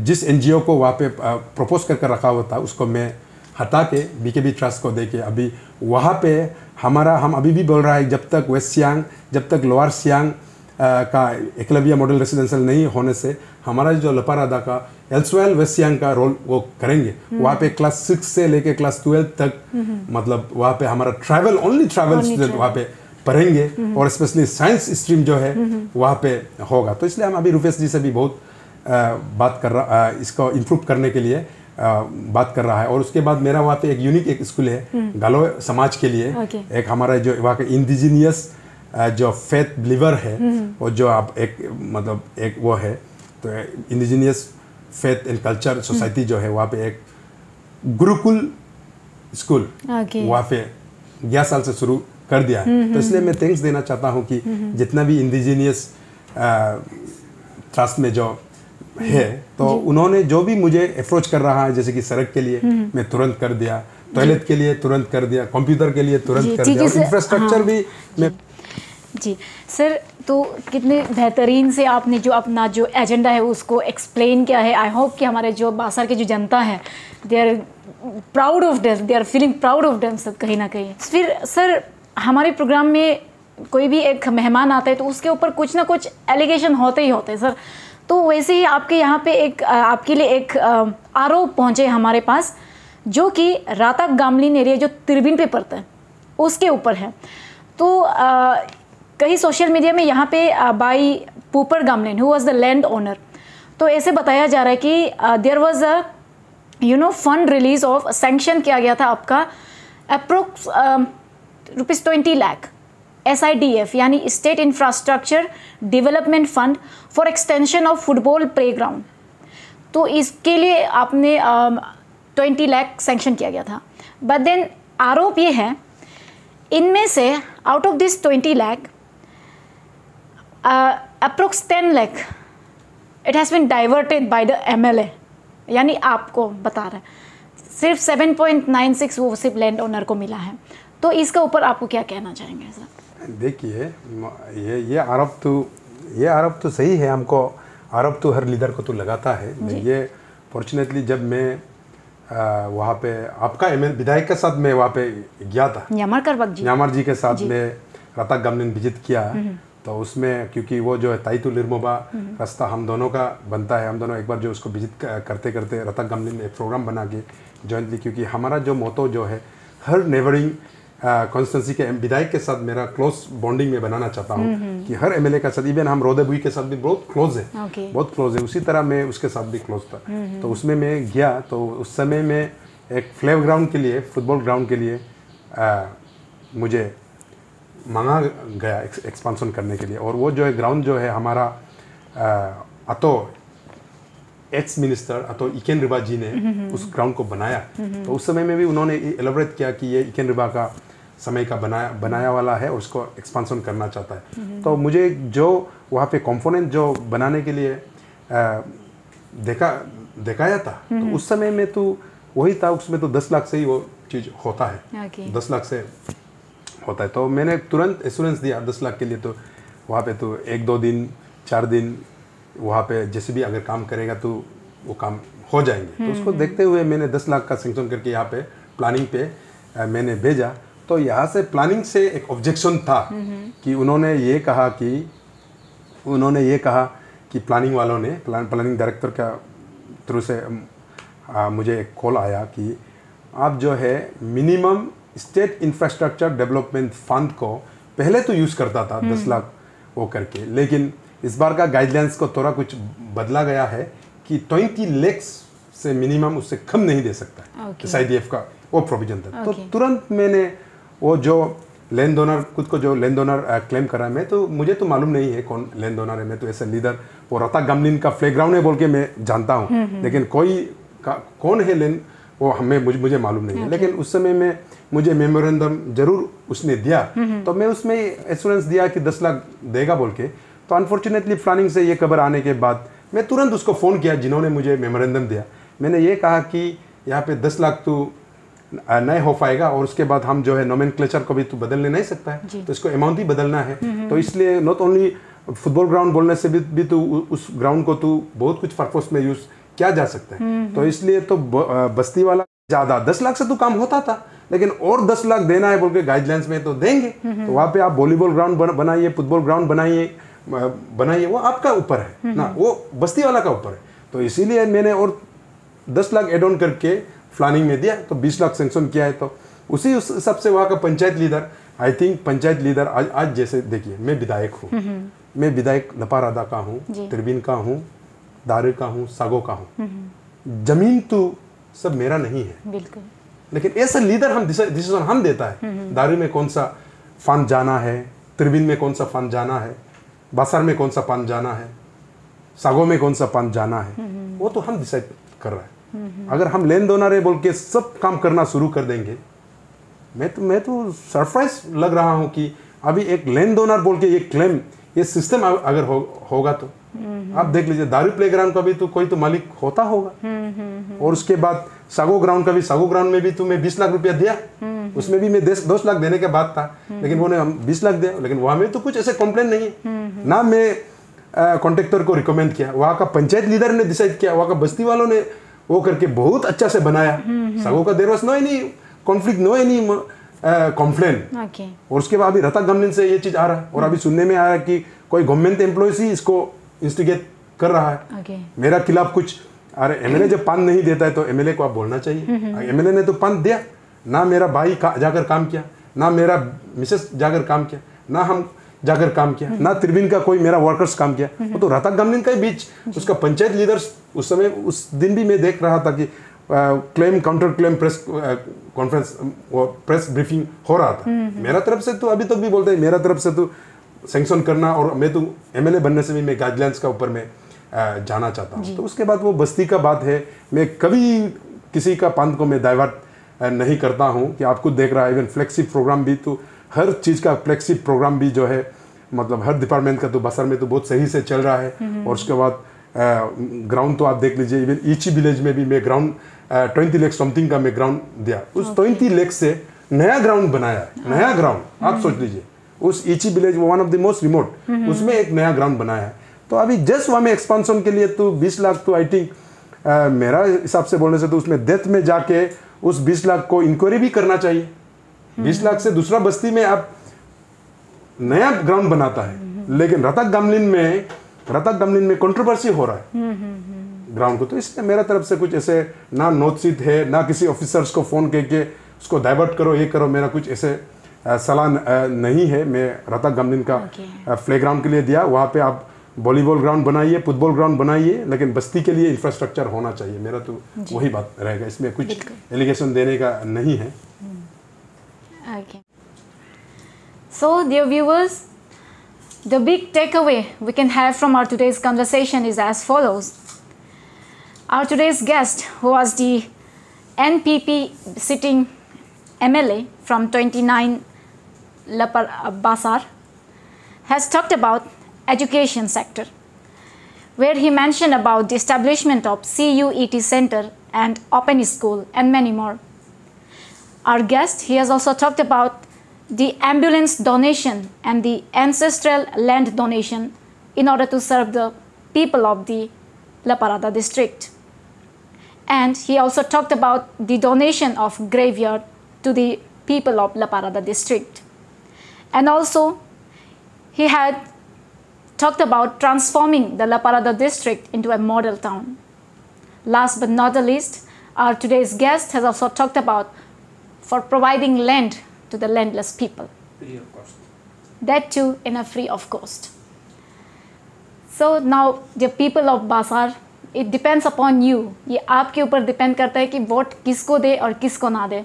जिस NGO को वहाँ पे प्रपोज करके रखा हुआ था, उसको मैं हटा के BKB ट्रस्ट को दे के अभी वहाँ पे हम अभी भी बोल रहा है, जब तक वेस्ट सियांग, जब तक लोअर सियांग का एकलव्य मॉडल रेसिडेंशियल नहीं होने से हमारा जो लपारादा का एल्सवेल वेस्ट सियांग का रोल वो करेंगे। वहाँ पे क्लास 6 से लेके क्लास 12 तक मतलब वहाँ पे हमारा ट्रैवल स्टूडेंट वहाँ पे पढ़ेंगे। और स्पेशली साइंस स्ट्रीम जो है वहाँ पे होगा। तो इसलिए हम अभी रुपेश जी से भी बहुत बात कर रहा, इसको इम्प्रूव करने के लिए बात कर रहा है। और उसके बाद मेरा वहाँ पे एक यूनिक एक स्कूल है गालो समाज के लिए। एक हमारा जो वहाँ के इंडिजिनियस जो फेथ बिलीवर है, वो जो आप एक मतलब एक वो है, तो indigenous faith and culture society जो है वहाँ पे एक गुरुकुल स्कूल वहाँ पे 11 साल से शुरू कर दिया है। तो इसलिए मैं थैंक्स देना चाहता हूँ कि जितना भी इंडिजिनियस ट्रस्ट में जो है, तो उन्होंने जो भी मुझे अप्रोच कर रहा है, जैसे कि सड़क के लिए मैं तुरंत कर दिया, टॉयलेट के लिए तुरंत कर दिया, कंप्यूटर के लिए तुरंत कर दिया, इंफ्रास्ट्रक्चर भी मैं जी सर। तो कितने बेहतरीन से आपने जो अपना जो एजेंडा है उसको एक्सप्लेन किया है। आई होप कि हमारे जो बासार की जो जनता है they are proud of them, they are feeling proud of them सब कहीं ना कहीं। फिर सर हमारे प्रोग्राम में कोई भी एक मेहमान आता है तो उसके ऊपर कुछ ना कुछ एलिगेशन होते ही होते हैं सर। तो वैसे ही आपके यहाँ पे एक आपके लिए एक आरोप पहुँचे हमारे पास, जो कि राताक गामलिन एरिया जो तिरबिन पे पड़ता है उसके ऊपर है। तो कहीं सोशल मीडिया में यहाँ पे by Pupar Gamlin who was the land owner, तो ऐसे बताया जा रहा है कि there was a fund release of sanction किया गया था आपका अप्रोक्स ₹20 लाख SIDF यानी state infrastructure development fund for extension of football playground. तो इसके लिए आपने 20 लाख सैंक्शन किया गया था। बट देन आरोप ये है इनमें से out of this 20 lakh approx 10 lakh it has been diverted by the MLA, यानी आपको बता रहा है सिर्फ 7.96 वो सिर्फ लैंड ओनर को मिला है। तो इसका ऊपर आपको क्या कहना चाहेंगे सर? देखिए, ये आरोप तो सही है, हमको आरोप तो हर लीडर को तो लगाता है। ये फॉर्चुनेटली जब मैं वहाँ पे आपका विधायक के साथ मैं वहाँ पे गया था, न्यामर जी के साथ में राताक गामलिन विजिट किया, तो उसमें क्योंकि वो जो है ताइतु लिरमोबा रास्ता हम दोनों का बनता है, हम दोनों एक बार जो उसको विजिट करते करते राताक गामलिन में एक प्रोग्राम बना के जॉइंटली, क्योंकि हमारा जो मोटो जो है हर नेबरिंग कॉन्स्टिट्यूंसी के विधायक के साथ मेरा क्लोज बॉन्डिंग में बनाना चाहता हूँ कि हर MLA का साथ, इवन हम रोदेबुई के साथ भी बहुत क्लोज है, बहुत क्लोज है, उसी तरह मैं उसके साथ भी क्लोज था। तो उसमें मैं गया, तो उस समय में एक फ्लैग ग्राउंड के लिए, फुटबॉल ग्राउंड के लिए मुझे मांगा गया एक्सपांसन करने के लिए, और वो जो है ग्राउंड जो है हमारा अतो एक्स मिनिस्टर अतो इकेन रिबा जी ने उस ग्राउंड को बनाया। तो उस समय में भी उन्होंने एलोबरेट किया कि ये इकेन रिबा का समय का बनाया वाला है और उसको एक्सपांसन करना चाहता है। तो मुझे जो वहाँ पे कंपोनेंट जो बनाने के लिए दिखाया था, तो उस समय में तो वही था, उसमें तो 10 लाख से ही वो चीज़ होता है, 10 लाख से होता है। तो मैंने तुरंत एश्योरेंस दिया 10 लाख के लिए। तो वहाँ पे तो 1-2 दिन 4 दिन वहाँ पे जैसे भी अगर काम करेगा तो वो काम हो जाएंगे। तो उसको देखते हुए मैंने 10 लाख का सैंक्शन करके यहाँ पे प्लानिंग पे मैंने भेजा। तो यहाँ से प्लानिंग से एक ऑब्जेक्शन था कि उन्होंने ये कहा कि प्लानिंग वालों ने, प्लानिंग डायरेक्टर का थ्रू से मुझे एक कॉल आया कि आप जो है minimum state infrastructure development fund को पहले तो यूज़ करता था 10 लाख वो करके, लेकिन इस बार का गाइडलाइंस को थोड़ा कुछ बदला गया है कि 20 लाख से मिनिमम उससे कम नहीं दे सकता है। SIDF का वो प्रोविजन था। तो तुरंत मैंने वो जो लैंड ओनर, खुद को जो लैंड ओनर क्लेम करा, मैं तो मुझे तो मालूम नहीं है कौन लैंड ओनर है, मैं तो ऐसे लीडर वो राताक गामलिन का प्लेग्राउंड है बोल के मैं जानता हूँ, लेकिन कोई कौन है लैंड वो मुझे मालूम नहीं है। लेकिन उस समय में मुझे मेमोरेंडम जरूर उसने दिया, तो मैं उसमें एश्योरेंस दिया कि 10 लाख देगा बोल के। तो अनफॉर्चुनेटली प्लानिंग से ये खबर आने के बाद मैं तुरंत उसको फ़ोन किया जिन्होंने मुझे मेमोरेंडम दिया। मैंने ये कहा कि यहाँ पे 10 लाख तो नहीं हो पाएगा, और उसके बाद हम जो है नोमेनक्लेचर को भी तो बदलने नहीं सकता है, तो इसको अमाउंट ही बदलना है। तो इसलिए नॉट ओनली फुटबॉल ग्राउंड बोलने से भी तो उस ग्राउंड को तो बहुत कुछ पर्पस में यूज़ किया जा सकता है। तो इसलिए तो बस्ती वाला ज़्यादा 10 लाख से तो काम होता था, लेकिन और 10 लाख देना है बोल के गाइडलाइंस में तो देंगे। तो वहाँ पे आप वॉलीबॉल ग्राउंड बनाइए, फुटबॉल ग्राउंड बनाइए, वो आपका ऊपर है ना, वो बस्ती वाला का ऊपर है। तो इसीलिए मैंने और 10 लाख एड ऑन करके प्लानिंग में दिया, तो 20 लाख सेंक्शन किया है। तो उस हिसाब से वहाँ का panchayat leader, I think panchayat leader आज जैसे देखिए, मैं विधायक हूँ, मैं विधायक लपारादा का हूँ, तिरबिन का हूँ, दारू का हूँ, सागो का हूँ, जमीन तो सब मेरा नहीं है, बिल्कुल, लेकिन ऐसा लीडर हम डिसीजन हम देता है, दारू में कौन सा फंड जाना है, तिरबिन में कौन सा फंड जाना है, बासार में कौन सा फंड जाना है, सागो में कौन सा फंड जाना है, वो तो हम डिसाइड कर रहा है। अगर हम लेन दोनर है बोल के सब काम करना शुरू कर देंगे, मैं तो सरप्राइज लग रहा हूँ कि अभी एक लेन दोनर बोल के ये क्लेम ये सिस्टम अगर होगा तो आप देख लीजिए, दारू प्लेग्राउंड का भी तो कोई तो मालिक होता होगा। और उसके बाद सागो ग्राउंड का भी, सागो ग्राउंड में भी तुम्हें 20 लाख रुपया दिया, उसमें भी मैं 10 लाख देने के बाद था, लेकिन वो 20 लाख दिया, लेकिन वहां में तो कुछ ऐसे कंप्लेन नहीं है ना। मैं कॉन्ट्रेक्टर को रिकमेंड किया, वहाँ का पंचायत लीडर ने डिसाइड किया, वहाँ का बस्ती वालों ने वो करके बहुत अच्छा से बनाया। सागो का there was no any conflict, no any complain. और उसके बाद अभी रतक गवर्नमेंट से ये चीज आ रहा है, और अभी सुनने में आया कि कोई गवर्नमेंट एम्प्लॉयज ही इसको इंस्टिगेट कर रहा है मेरा खिलाफ कुछ। अरे एमएलए जब पान नहीं देता है तो एमएलए को आप बोलना चाहिए। एमएलए ने तो पान दिया ना, मेरा भाई जाकर काम किया ना, मेरा मिसेस जाकर काम किया ना, हम जाकर काम किया ना, त्रिवेणी का कोई मेरा वर्कर्स काम किया। वो तो रतक गवर्नमेंट का ही बीच उसका पंचायत लीडर्स, उस समय उस दिन भी मैं देख रहा था कि claim counter claim press conference press briefing हो रहा था। मेरा तरफ से तो अभी तक भी बोलते हैं, मेरा तरफ से तो सैंक्शन करना, और मैं तो एमएलए बनने से भी मैं गाइडलाइंस का ऊपर में जाना चाहता हूँ। तो उसके बाद वो बस्ती का बात है, मैं कभी किसी का पंथ को मैं डाइवर्ट नहीं करता हूँ कि आपको देख रहा है। इवन फ्लेक्सिब प्रोग्राम भी, तो हर चीज़ का फ्लेक्सिब प्रोग्राम भी जो है, मतलब हर डिपार्टमेंट का तो बसर में तो बहुत सही से चल रहा है। और उसके बाद ग्राउंड तो आप देख लीजिए, इवन ईची विलेज में भी मैं ग्राउंड 20 लाख समथिंग का मैं ग्राउंड दिया, उस 20 लाख से नया ग्राउंड बनाया है, नया ग्राउंड आप सोच लीजिए। उस ईची village one of the most remote, उसमें एक नया ग्राउंड बनाया है। तो अभी जस्ट वहाँ में एक्सपांसन के लिए तो 20 लाख तो आई थिंक मेरा हिसाब से बोलने से तो उसमें डेथ में जाके उस 20 लाख को इंक्वायरी भी करना चाहिए। 20 लाख से दूसरा बस्ती में आप नया ग्राउंड बनाता है, लेकिन रतक गमलिन में कंट्रोवर्सी हो रहा है ग्राउंड को। तो इसलिए मेरा तरफ से कुछ ऐसे ना नोटिस है, ना किसी ऑफिसर्स को फोन करके उसको डाइवर्ट करो, ये करो, मेरा कुछ ऐसे सलाह नहीं है। मैं रतक गमलिन का प्ले ग्राउंड के लिए दिया, वहाँ पे आप वॉलीबॉल ग्राउंड बनाइए, फुटबॉल ग्राउंड बनाइए, लेकिन बस्ती के लिए इंफ्रास्ट्रक्चर होना चाहिए। मेरा तो वही बात रहेगा, इसमें कुछ एलिगेशन देने का नहीं है। So, dear viewers, the big takeaway we can have from our today's conversation is as follows. Our today's guest, who was the NPP sitting MLA from 29 Basar, has talked about education sector, where he mentioned about the establishment of CUET Center and Open School and many more. Our guest, he has also talked about the ambulance donation and the ancestral land donation in order to serve the people of the La Parada district. And he also talked about the donation of graveyard to the people of La Parada district. And also, he had talked about transforming the La Parada district into a model town. Last but not the least, our today's guest has also talked about for providing land to the landless people. Free of cost. That too in a free of cost. So now the people of Basar, it depends upon you. ये आपके ऊपर depend करता है कि vote किसको दे और किसको ना दे,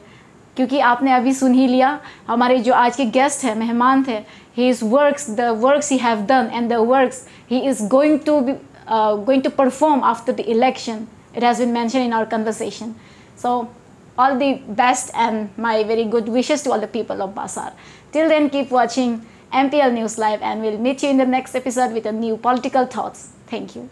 क्योंकि आपने अभी सुन ही लिया हमारे जो आज के गेस्ट हैं, मेहमान थे, his works, the works he have done and the works he is going to perform after the election. It has been mentioned in our conversation. So all the best and my very good wishes to all the people of Basar. Till then, keep watching MPL News Live, and we'll meet you in the next episode with a new political thoughts. Thank you.